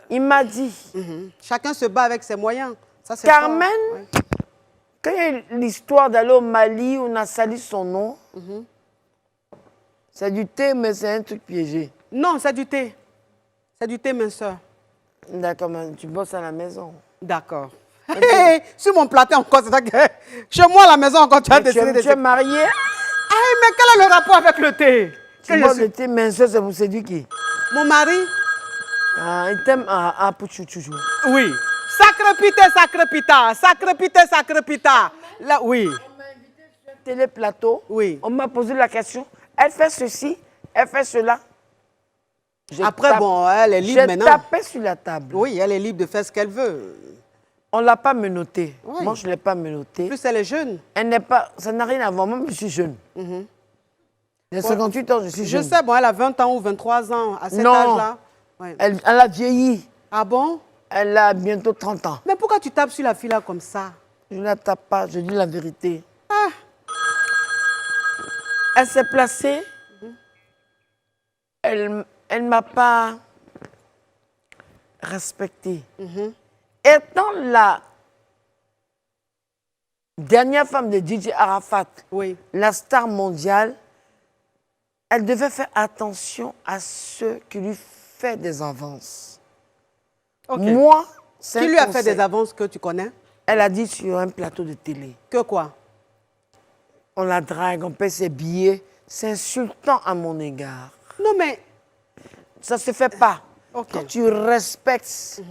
Il m'a dit, Chacun se bat avec ses moyens. Ça c'est Carmen, fort. Oui. quand il y a eu l'histoire d'aller au Mali, on a sali son nom. C'est du thé, mais c'est un truc piégé. Non, c'est du thé. C'est du thé, ma soeur. D'accord, mais tu bosses à la maison. D'accord. Sur mon plateau encore, c'est ça que... Chez moi, à la maison encore, tu as décidé de... Tu es marié? Ah, mais quel est le rapport avec le thé? Tu bois le thé, mais ça, c'est pour séduire qui? Mon mari? Ah, il t'aime à Pouchouchou. Oui. Sacre pita. Là, oui. Téléplateau. Oui. On m'a posé la question. Elle fait ceci, elle fait cela. Après, bon, elle est libre maintenant. J'ai tapé sur la table. Oui, elle est libre de faire ce qu'elle veut. On ne l'a pas menottée. Oui. Moi, je ne l'ai pas menottée. Plus elle est jeune. Elle n'est pas... Ça n'a rien à voir. Moi, je suis jeune. J'ai 58 ans, je suis jeune. Je sais, bon, elle a 20 ans ou 23 ans à cet Non. âge-là. Ouais. Elle a vieilli. Ah bon? Elle a bientôt 30 ans. Mais pourquoi tu tapes sur la fille là comme ça? Je ne la tape pas, je dis la vérité. Ah. Elle s'est placée. Elle ne m'a pas respectée. Étant la dernière femme de DJ Arafat, Oui. la star mondiale, elle devait faire attention à ceux qui lui font des avances. Ok. Moi, c'est Qui un lui a fait conseil. des avances que tu connais? Elle a dit sur un plateau de télé. Que quoi? On la drague, on paie ses billets. C'est insultant à mon égard. Non, mais... Ça ne se fait pas. Ok. Quand tu respectes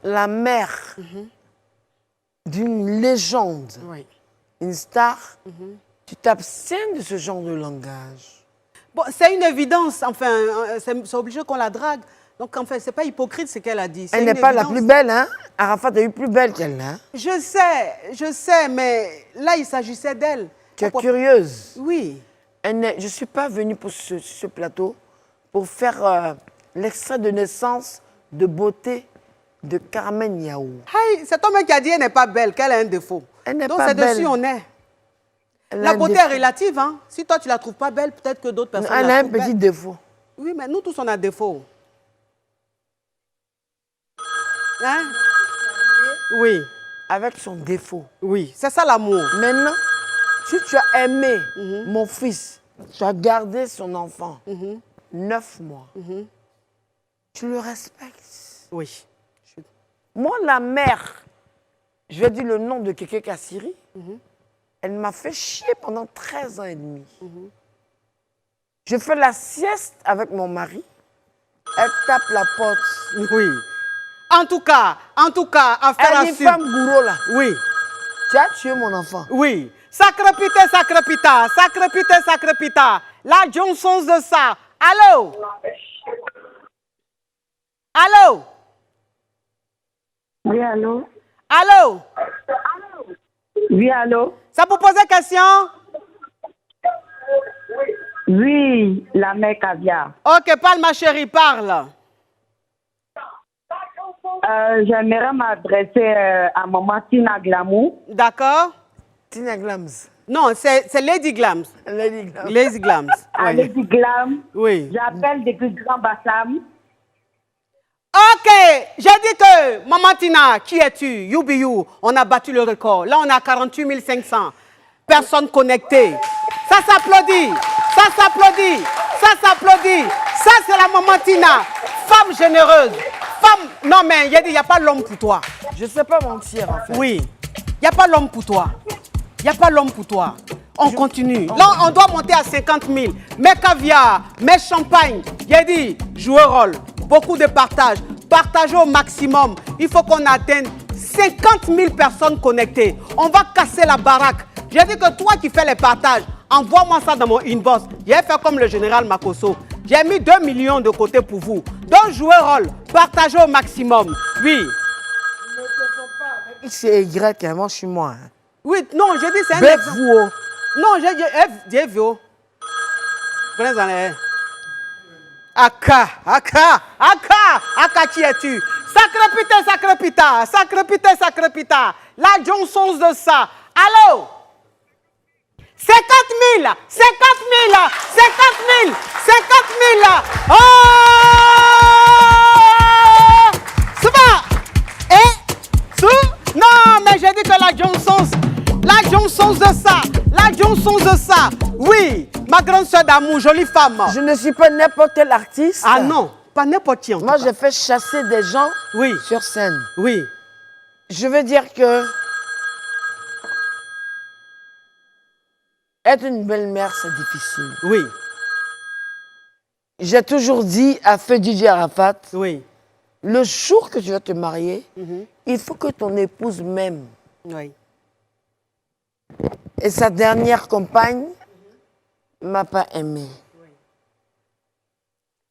la mère d'une légende, Oui. une star, tu t'abstiens de ce genre de langage. Bon, c'est une évidence. Enfin, c'est obligé qu'on la drague. Donc, en fait, ce n'est pas hypocrite ce qu'elle a dit. Elle n'est pas la plus belle, hein? Arafat a eu plus belle qu'elle, hein? Je sais, mais là, il s'agissait d'elle. Tu es curieuse. Oui. Je ne suis pas venue pour ce plateau pour faire l'extrait de naissance de beauté de Carmen Yahou. Hey, c'est toi-même qui a dit qu'elle n'est pas belle, qu'elle a un défaut. Elle n'est Donc, pas c'est belle. dessus on est. Elle a La un beauté défaut. est relative, hein. Si toi, tu la trouves pas belle, peut-être que d'autres personnes Elle la a un trouvent petit belle. défaut. Oui, mais nous tous, on a défaut. Hein? Oui, Avec son défaut. oui, c'est ça l'amour. Maintenant, si tu as aimé mon fils, tu as gardé son enfant 9 mois, tu le respectes. Oui. Moi, la mère, je vais dire le nom de Kéké Kassiri, elle m'a fait chier pendant 13 ans et demi. Je fais la sieste avec mon mari, elle tape la porte. Oui. En tout cas, affaire à Elle dit, suivre. femme gourou là, Oui, tu as tué mon enfant. oui. Sacre pita. La Johnson de ça. Allô? Allô? Oui, allô? Allô? Oui, allô? Ça vous pose question? Oui, la mère caviar. Ok, parle ma chérie, parle. J'aimerais m'adresser à maman Tina Glamour. D'accord? Tina Glams. Non, c'est Lady Glams. Lady Glams. Lady Glams. À Oui. Lady Glam. Oui. J'appelle depuis Grand Bassam. Ok, j'ai dit que, Maman Tina, qui es-tu? You, on a battu le record. Là, on a 48 500 personnes connectées. Ça s'applaudit, ça s'applaudit, ça s'applaudit. Ça, c'est la Maman Tina, femme généreuse. Femme, non mais, il n'y a pas l'homme pour toi. Je ne sais pas mentir en fait. Oui, il n'y a pas l'homme pour toi. Il n'y a pas l'homme pour toi. On continue. Là, on doit monter à 50 000. Mais caviar, mais champagne. J'ai dit, jouer rôle. Beaucoup de partage. Partagez au maximum. Il faut qu'on atteigne 50 000 personnes connectées. On va casser la baraque. J'ai dit que toi qui fais les partages, envoie-moi ça dans mon inbox. J'ai fait comme le général Makosso. J'ai mis 2 millions de côté pour vous. Donc, jouer rôle. Partagez au maximum. Oui. X et Y, hein, moi je suis moi. Hein. Oui, non, j'ai dit c'est un Bête exemple. vous. Non, j'ai vu. Prenez-en les. Aka, qui es-tu? Sacre pita. La Johnson de ça. Allô? 50 000. Oh! C'est pas. Non, mais j'ai dit que la Johnson de ça. Oui, ma grande soeur d'amour, jolie femme. Je ne suis pas n'importe quel artiste. Ah non, pas n'importe qui en Moi, tout cas. j'ai fait chasser des gens Oui, sur scène. oui. Je veux dire que être une belle-mère, c'est difficile. Oui, J'ai toujours dit à Feu DJ Arafat, oui, le jour que tu vas te marier, il faut que ton épouse m'aime. oui. Et sa dernière compagne m'a pas aimé.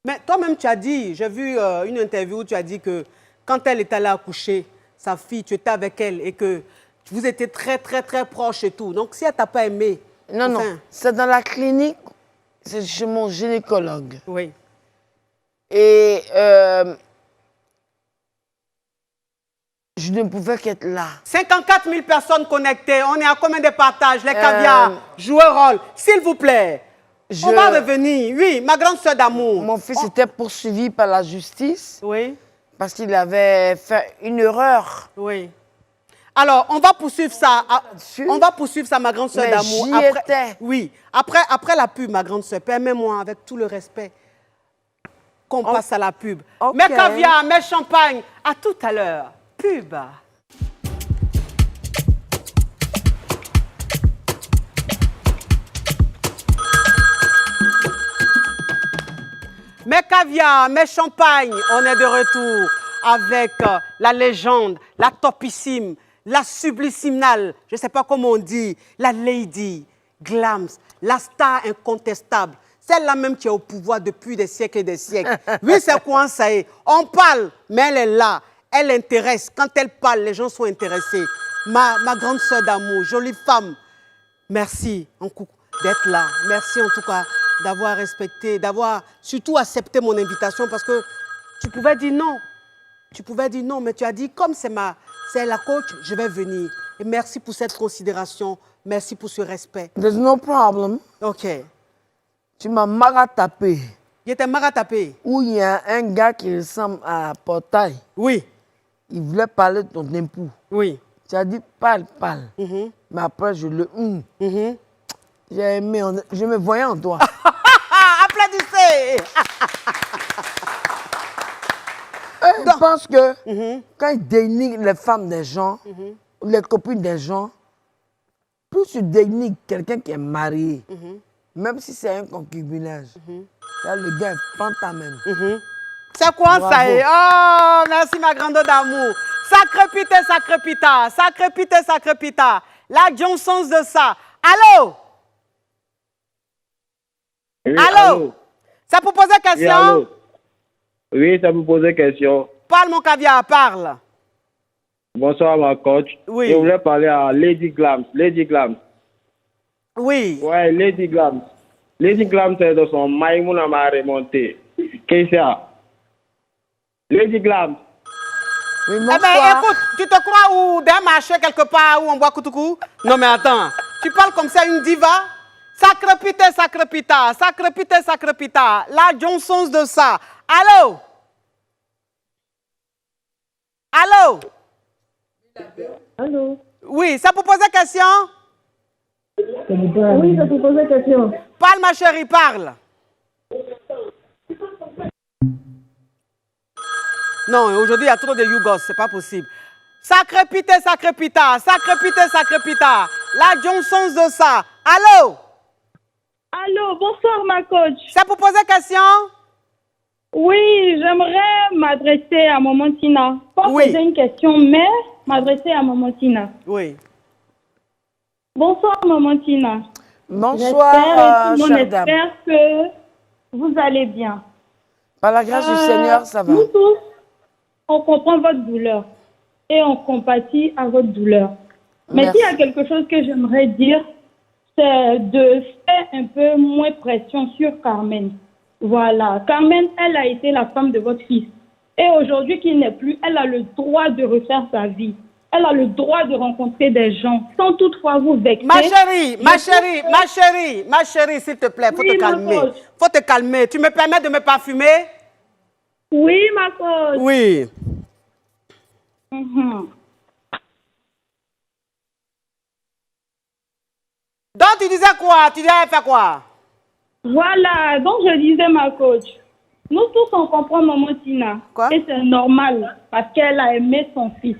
Mais toi-même, tu as dit, j'ai vu une interview où tu as dit que quand elle est allée accoucher, sa fille, tu étais avec elle et que vous étiez très, très, très proches et tout. Donc, si elle t'a pas aimé... Non, non, enfin, c'est dans la clinique, c'est chez mon gynécologue. Oui, Et je ne pouvais qu'être là. 54 000 personnes connectées. On est à combien de partages? Les caviars jouent un rôle. S'il vous plaît, on va revenir. Oui, ma grande soeur d'amour. Mon fils était poursuivi par la justice Oui, parce qu'il avait fait une erreur. oui. Alors, on va poursuivre ça. On va poursuivre ça, ma grande soeur Mais d'amour. j'y Après- étais. Oui, après la pub, ma grande soeur, permets-moi, avec tout le respect, qu'on passe à la pub. Ok. Mes caviars, mes champagnes, à tout à l'heure. Pub. Mes caviars, mes champagnes, on est de retour avec la légende, la topissime, la subliminale, je ne sais pas comment on dit, la lady, Glams, la star incontestable, celle-là même qui est au pouvoir depuis des siècles et des siècles. Oui, c'est quoi ça est? On parle, mais elle est là, elle intéresse. Quand elle parle, les gens sont intéressés. Ma grande sœur d'amour, jolie femme, merci d'être là. Merci en tout cas d'avoir respecté, d'avoir surtout accepté mon invitation parce que tu pouvais dire non. Tu pouvais dire non, mais tu as dit comme c'est la coach, je vais venir. Et merci pour cette considération. Merci pour ce respect. There's no problem. OK. Tu m'as maratapé. Il était maratapé. Où il y a un gars qui ressemble à Portail. Oui, Il voulait parler de ton époux. oui. Tu as dit parle, parle. Mhm, Mais après, je le. mhm. J'ai aimé, je me voyais en toi. Ah, applaudissez! Je pense que quand il dénigre les femmes des gens, les copines des gens, plus tu dénigres quelqu'un qui est marié, même si c'est un concubinage, là, le gars est fantamène. C'est quoi Bravo. ça est? Oh, merci ma grande d'amour. Sacré pité, sacré pita. Sacré pité, sacré pita. La Johnson's de ça. Allô? Oui, Allô? C'est pour poser Oui, question? allô. Oui, ça vous poser question. Parle mon caviar, parle. Bonsoir, ma coach. Oui. Je voulais parler à Lady Glams. Lady Glams. Oui. Ouais, Lady Glams. Lady Glams est de son Maïmouna m'a remonté. Qu'est-ce que c'est? Lady Glams. Oui, Eh bonsoir. bien, écoute, tu te crois où d'un marché quelque part où on boit koutoukou? Non, mais attends. Tu parles comme ça, une diva? Sacré pité, sacré pita. Sacré pité, sacré pita. La Johnson's de ça. Allô? Allô? Allô? Oui, ça pour poser question? Oui, ça te poser question. Parle, ma chérie, parle. Non, aujourd'hui, il y a trop de Yougos, c'est pas possible. Sacré pité, sacré pita. Sacré pité, sacré pita. La Johnson's de ça. Allô? Allô, bonsoir ma coach. C'est pour poser question? Oui, j'aimerais m'adresser à Maman Tina. Pas Oui. poser une question, mais m'adresser à Maman Tina. Oui. Bonsoir Maman Tina. Bonsoir, J'espère et tout le monde chère dame. espère que vous allez bien. Par la grâce du Seigneur, ça va. Nous tous, on comprend votre douleur et on compatit à votre douleur. Mais Merci. s'il y a quelque chose que j'aimerais dire, c'est de faire un peu moins pression sur Carmen. Voilà. Carmen, elle a été la femme de votre fils. Et aujourd'hui qu'il n'est plus, elle a le droit de refaire sa vie. Elle a le droit de rencontrer des gens sans toutefois vous vexer. Ma chérie, ma chérie, ma chérie, ma chérie, s'il te plaît, faut Oui, te ma calmer. coach. Faut te calmer. Tu me permets de me parfumer? Oui, ma coach. Oui. Mhm. Donc, tu disais quoi? Tu disais faire quoi? Voilà, donc je disais ma coach. Nous tous, on comprend Maman Tina. Quoi? Et c'est normal, parce qu'elle a aimé son fils.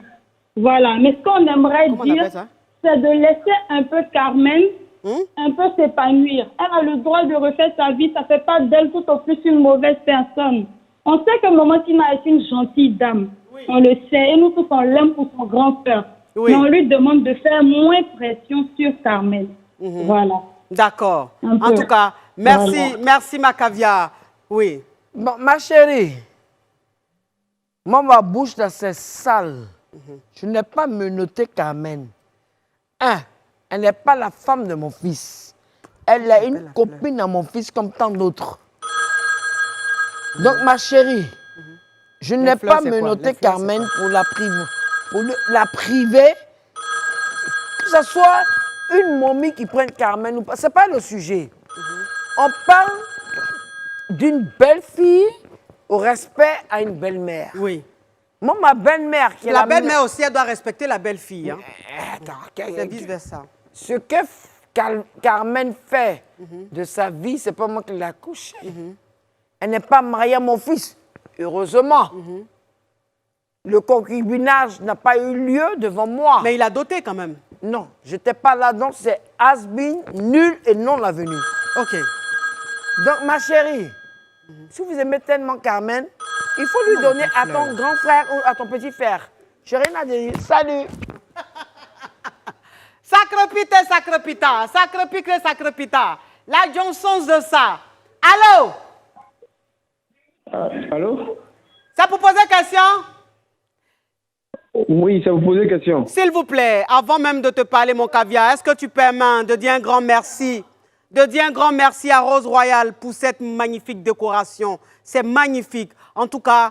Voilà. Mais ce qu'on aimerait Comment on dire, appelle ça? c'est de laisser un peu Carmen Hum? un peu s'épanouir. Elle a le droit de refaire sa vie. Ça ne fait pas d'elle tout au plus une mauvaise personne. On sait que Maman Tina est une gentille dame. Oui. On le sait. Et nous tous, on l'aime pour son grand cœur. Oui. Mais on lui demande de faire moins pression sur Carmen. Voilà. D'accord. Un En peu. tout cas, merci, Voilà. merci ma caviar. Oui. Bon, ma chérie, moi, ma bouche, là, c'est sale. Je n'ai pas menotté Carmen. Elle n'est pas la femme de mon fils. Elle est une copine à mon fils comme tant d'autres. Donc, ma chérie, je n'ai fleurs, pas c'est quoi? menotté Les fleurs, Carmen pour la priver. La priver, que ce soit une momie qui prenne Carmen ou pas. Ce n'est pas le sujet. On parle d'une belle fille au respect à une belle-mère. Oui. Moi, ma belle-mère qui est La belle-mère aussi, elle doit respecter la belle-fille. Hein. Attends, C'est vice-versa. ce que Carmen fait de sa vie, c'est pas moi qui l'ai accouchée. Elle n'est pas mariée à mon fils, heureusement. Le concubinage n'a pas eu lieu devant moi. Mais il a doté quand même. Non, je n'étais pas là, donc c'est has-been, nul et non avenu. Ok. Donc, ma chérie, si vous aimez tellement Carmen, il faut lui donner à ton grand frère ou à ton petit frère. Je n'ai rien à dire. Salut. Sacrepite, sacrepita, sacrepicle, sacrepita. La Johnson de ça. Allô? Allô? Ça pour poser question? Oui, ça vous pose question. S'il vous plaît, avant même de te parler, mon caviar, est-ce que tu permets de dire un grand merci? De dire un grand merci à Rose Royale pour cette magnifique décoration. C'est magnifique. En tout cas,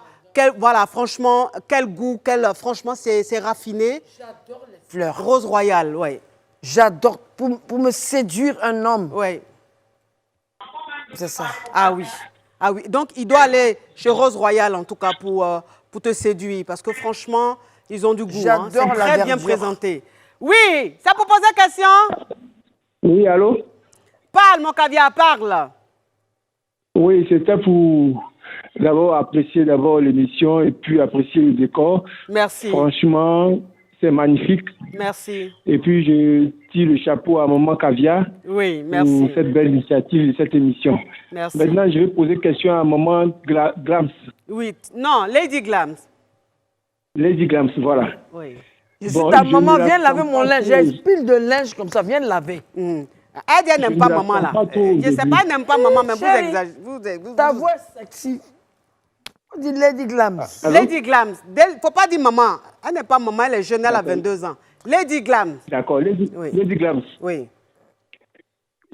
voilà, franchement, quel goût, franchement, c'est raffiné. J'adore les fleurs. Rose Royale, oui. J'adore, pour me séduire un homme. Oui. C'est ça. Ah oui. Ah oui. Donc, il doit aller chez Rose Royale, en tout cas, pour te séduire. Parce que franchement, ils ont du goût. Hein. C'est J'adore la très bien verdure. présenté. Oui, ça peut poser question? Oui, allô? Parle, mon caviar, parle. Oui, c'était pour d'abord apprécier l'émission et puis apprécier le décor. Merci. Franchement, c'est magnifique. Merci. Et puis, je tire le chapeau à Maman Caviar Oui, merci. pour cette belle initiative de cette émission. Merci. Maintenant, je vais poser question à Maman Glams. Oui, non, Lady Glams. Lady Glams, voilà. Oui. Je Bon, suis ta je maman, ne la viens sens laver mon pas linge. trop. J'ai une pile de linge comme ça, viens le laver. Elle dit, elle n'aime Je pas ne la maman, sens là. pas trop Je ne sais aujourd'hui. pas, elle n'aime pas maman, mais Chérie, vous Ta voix est sexy. On dit Lady Glams. Allô? Lady Glams. Il ne faut pas dire maman. Elle n'est pas maman, elle est jeune, elle a 22 ans. Lady Glams. D'accord, Lady, Oui. Lady Glams. Oui.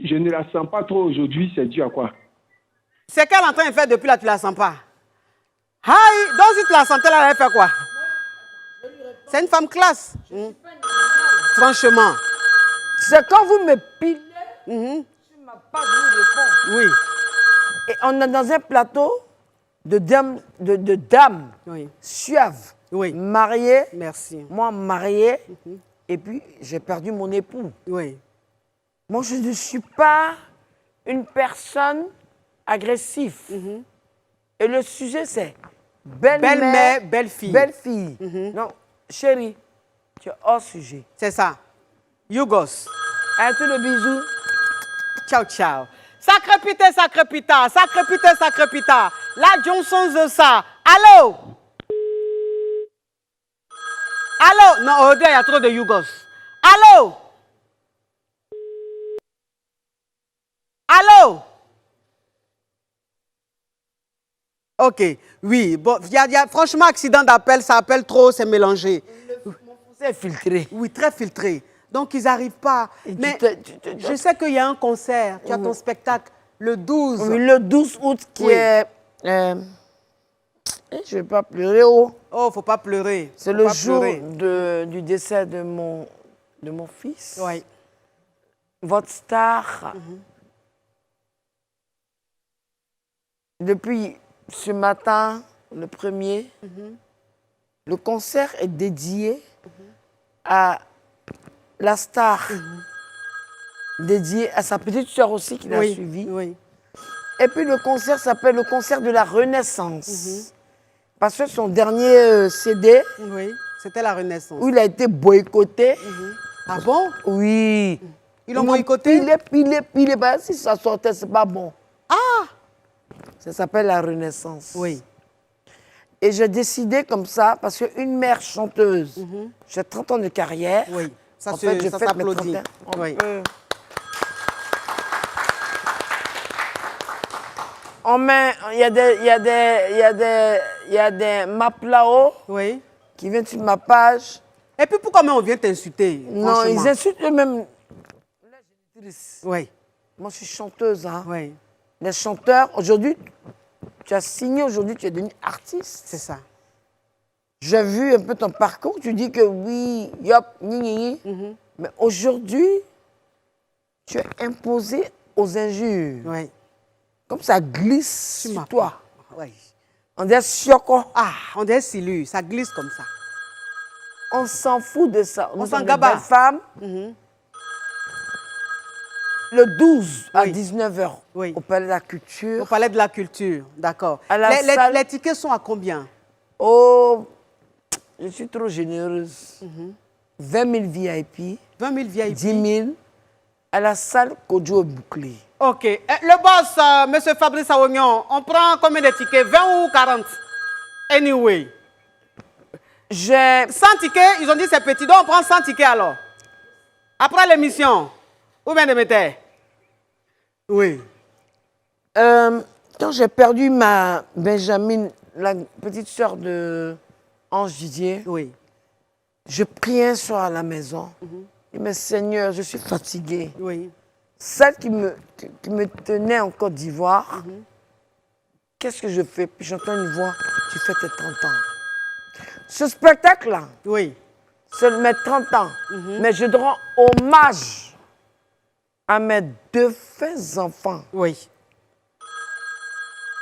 Je ne la sens pas trop aujourd'hui, c'est dû à quoi? C'est qu'elle est en train de faire depuis là, tu ne la sens pas. Aïe, donc si tu la sentais là, elle fait quoi? C'est une femme classe. Franchement. C'est quand vous me pilez, Mhm. tu ne m'as pas voulu répondre. Oui. Et on est dans un plateau de dames, Oui. suaves, Oui. mariées, Merci. moi mariée, et puis j'ai perdu mon époux. Oui. Moi, je ne suis pas une personne agressive. Et le sujet, c'est belle-mère, Belle-mère, belle-fille. belle-fille. Non, chérie, tu es hors sujet. C'est ça. Yugos. Un le bisou. Ciao, ciao. Sacrepita, sacrepita, sacrepita, sacrepita. La Johnson de ça. Allô? Allô? Non, aujourd'hui, il y a trop de Yugos. Allô? Allô? Ok, oui. Bon, franchement, accident d'appel, ça appelle trop, c'est mélangé. C'est filtré. Oui, très filtré. Donc, ils n'arrivent pas. Mais je sais qu'il y a un concert. Tu as ton spectacle le 12. Oui, le 12 août qui est... je ne vais pas pleurer. Oh. Oh, faut pas pleurer. C'est Faut le pas jour pleurer. du décès de mon fils. Oui. Votre star. Depuis ce matin, le 1er, le concert est dédié à la star, dédié à sa petite soeur aussi qui l'a suivi. Oui. Et puis le concert s'appelle le concert de la Renaissance. Parce que son dernier CD, Oui, c'était la Renaissance. où il a été boycotté, Ah bon? oui. Ils l'ont boycotté? Il est, si ça sortait, c'est pas bon. Ah! Ça s'appelle la Renaissance. Oui. Et j'ai décidé comme ça, parce qu'une mère chanteuse, j'ai 30 ans de carrière. Oui, ça En fait, je fête mes s'applaudit. 30 ans. On Oui. peut- On met, il y a des maps là-haut Oui. qui viennent sur ma page. Et puis pourquoi même on vient t'insulter? Non, franchement? ils insultent eux-mêmes. Oui, Moi, je suis chanteuse. Hein. oui, Les chanteurs, aujourd'hui, tu as signé, aujourd'hui, tu es devenu artiste. c'est ça. J'ai vu un peu ton parcours, tu dis que oui, yop, ni, ni, ni. Mais aujourd'hui, tu es imposé aux injures. Oui. Comme ça glisse Tu sur m'as toi. Oui. On dit sioko. Ah, on dirait Silu, ça glisse comme ça. On s'en fout de ça. On Nous s'en sommes des gabat. belles femmes. Le 12 à Oui. 19h Oui. au Palais de la Culture. Au Palais de la Culture, d'accord. À la Les salle- les tickets sont à combien? Oh, je suis trop généreuse. 20 000 VIP, 20 000 VIP. 10 000 à la salle Kodjo Bouclé. Ok. Le boss, monsieur Fabrice Awognon, on prend combien de tickets? 20 ou 40? Anyway. J'ai 100 tickets, ils ont dit c'est petit, donc on prend 100 tickets alors. Après l'émission. Ou bien de mettre? Oui. quand j'ai perdu ma Benjamin, la petite sœur de Ange Didier, Oui. je priais un soir à la maison. Je dis, mais Seigneur, je suis fatiguée. Oui. Celle qui me tenait en Côte d'Ivoire, qu'est-ce que je fais? Puis j'entends une voix, tu fais tes 30 ans. Ce spectacle-là, Oui. c'est mes 30 ans. Mais je rends hommage à mes défunts enfants. Oui.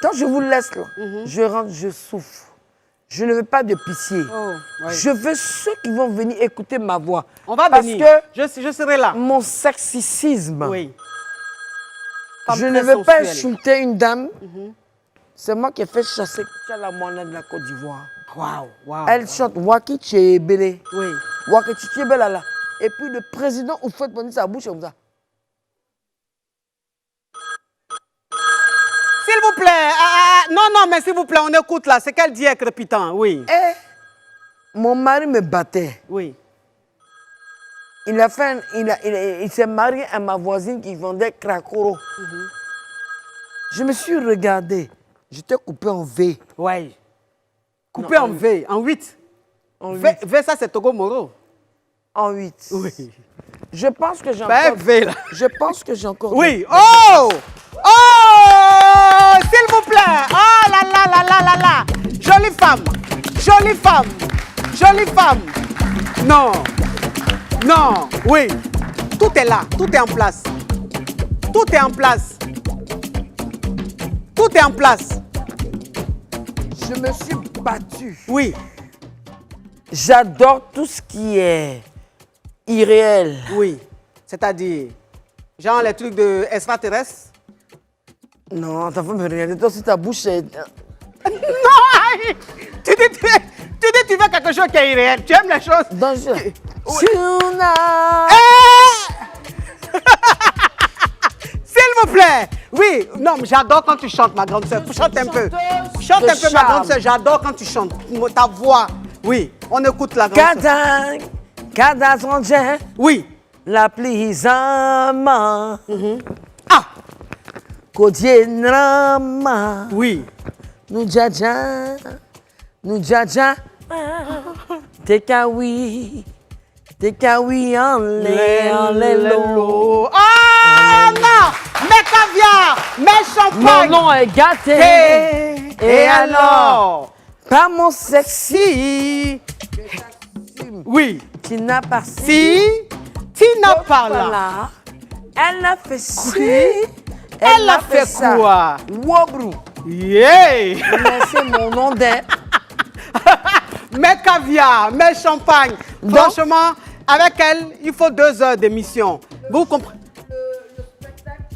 Quand je vous laisse là, je rentre, je souffre. Je ne veux pas de pitié. Oh, oui. Je veux ceux qui vont venir écouter ma voix. On va Parce venir. que Je serai là. mon sexicisme, Oui. je Femme ne très veux pas sensuelle. insulter une dame. C'est moi qui ai fait chasser Tchalamouana de la Côte d'Ivoire. Waouh, waouh. Elle chante Waki Tchébélé. Oui. Waki Tchébélé là. Et puis le président Oufouette Boni, sa bouche comme ça. S'il vous plaît. Non, mais s'il vous plaît, on écoute là. C'est quel diète crépitant? Oui. Et mon mari me battait. Oui. Il s'est marié à ma voisine qui vendait Krakoro. Je me suis regardée. J'étais coupé en V. Oui. Coupé en V, en 8. En V, 8. V, ça c'est Togo Moro. En 8. Oui. Je pense que j'ai Ben, encore... V là. Je pense que j'ai encore... Oui. Oh! Oh! S'il vous plaît. Oh là là là là là là. Jolie femme. Jolie femme. Jolie femme. Non. Non. Oui. Tout est là. Tout est en place. Tout est en place. Tout est en place. Je me suis battue. Oui. J'adore tout ce qui est irréel. Oui. C'est-à-dire, genre les trucs de extraterrestres. Non, t'as fait me regarder. Toi aussi, ta bouche est... Non! Aïe. Tu dis tu veux quelque chose qui est irréel. Tu aimes les choses. dangereux. S'il vous plaît. Oui, non, mais j'adore quand tu chantes, ma grande sœur. Chante un peu. Chante de un peu, ma charme. grande sœur. J'adore quand tu chantes. Ta voix. Oui, on écoute la grande sœur. Cada sonje Oui. la plisama. Ah, Kodienrama. oui. Nous jaja. Tekawi. Tekawi en l'élo. Ah non! Mes caviar, mes Mon champagnes. nom est gâté. Et alors? Pas mon sexy. Si. Oui. Qui n'a pas Si. Tina parle. Voilà. Elle a fait ci. Elle a fait ça. quoi? Wobru. Yeah! Mais c'est mon nom d'air. Mes caviar, mes champagnes. Donc- Franchement, avec elle, il faut 2 heures d'émission. Vous comprenez?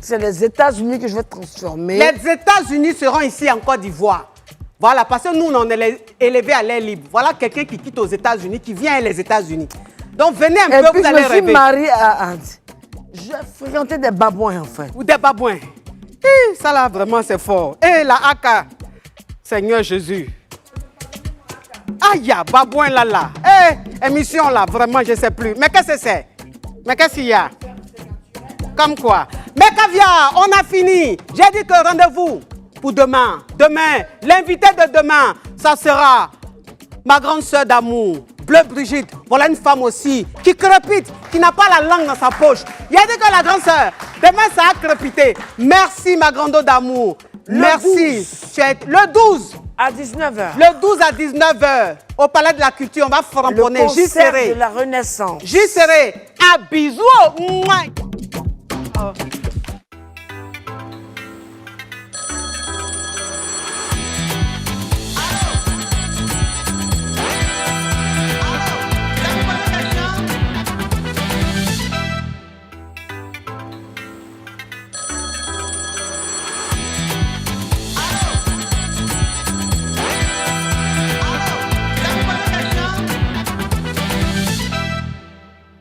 c'est les États-Unis que je vais transformer. Les États-Unis seront ici en Côte d'Ivoire. Voilà, parce que nous, on est élevés à l'air libre. Voilà quelqu'un qui quitte aux États-Unis, qui vient aux États-Unis. Donc venez un peu, vous allez rêver. Et puis je me suis mariée à... J'ai fréquenté des babouins, en fait. Ou des babouins. Eh, ça là, vraiment, c'est fort. Eh, la Aka, Seigneur Jésus. Aïe, babouin là. Eh, émission là, vraiment, je ne sais plus. Mais qu'est-ce que c'est? Mais qu'est-ce qu'il y a? Comme quoi? Mais Caviar, on a fini. J'ai dit que rendez-vous pour demain. Demain, l'invité de demain, ça sera ma grande sœur d'amour, Bleu Brigitte. Voilà une femme aussi qui crépite, qui n'a pas la langue dans sa poche. Il a dit que la grande sœur, demain ça a crépité. Merci ma grande eau d'amour. Merci. Le 12. À 19h. Le 12 à 19h, au Palais de la Culture, on va framponner. Le concert de la Renaissance. J'y serai. Un bisou. Mouah. Oh.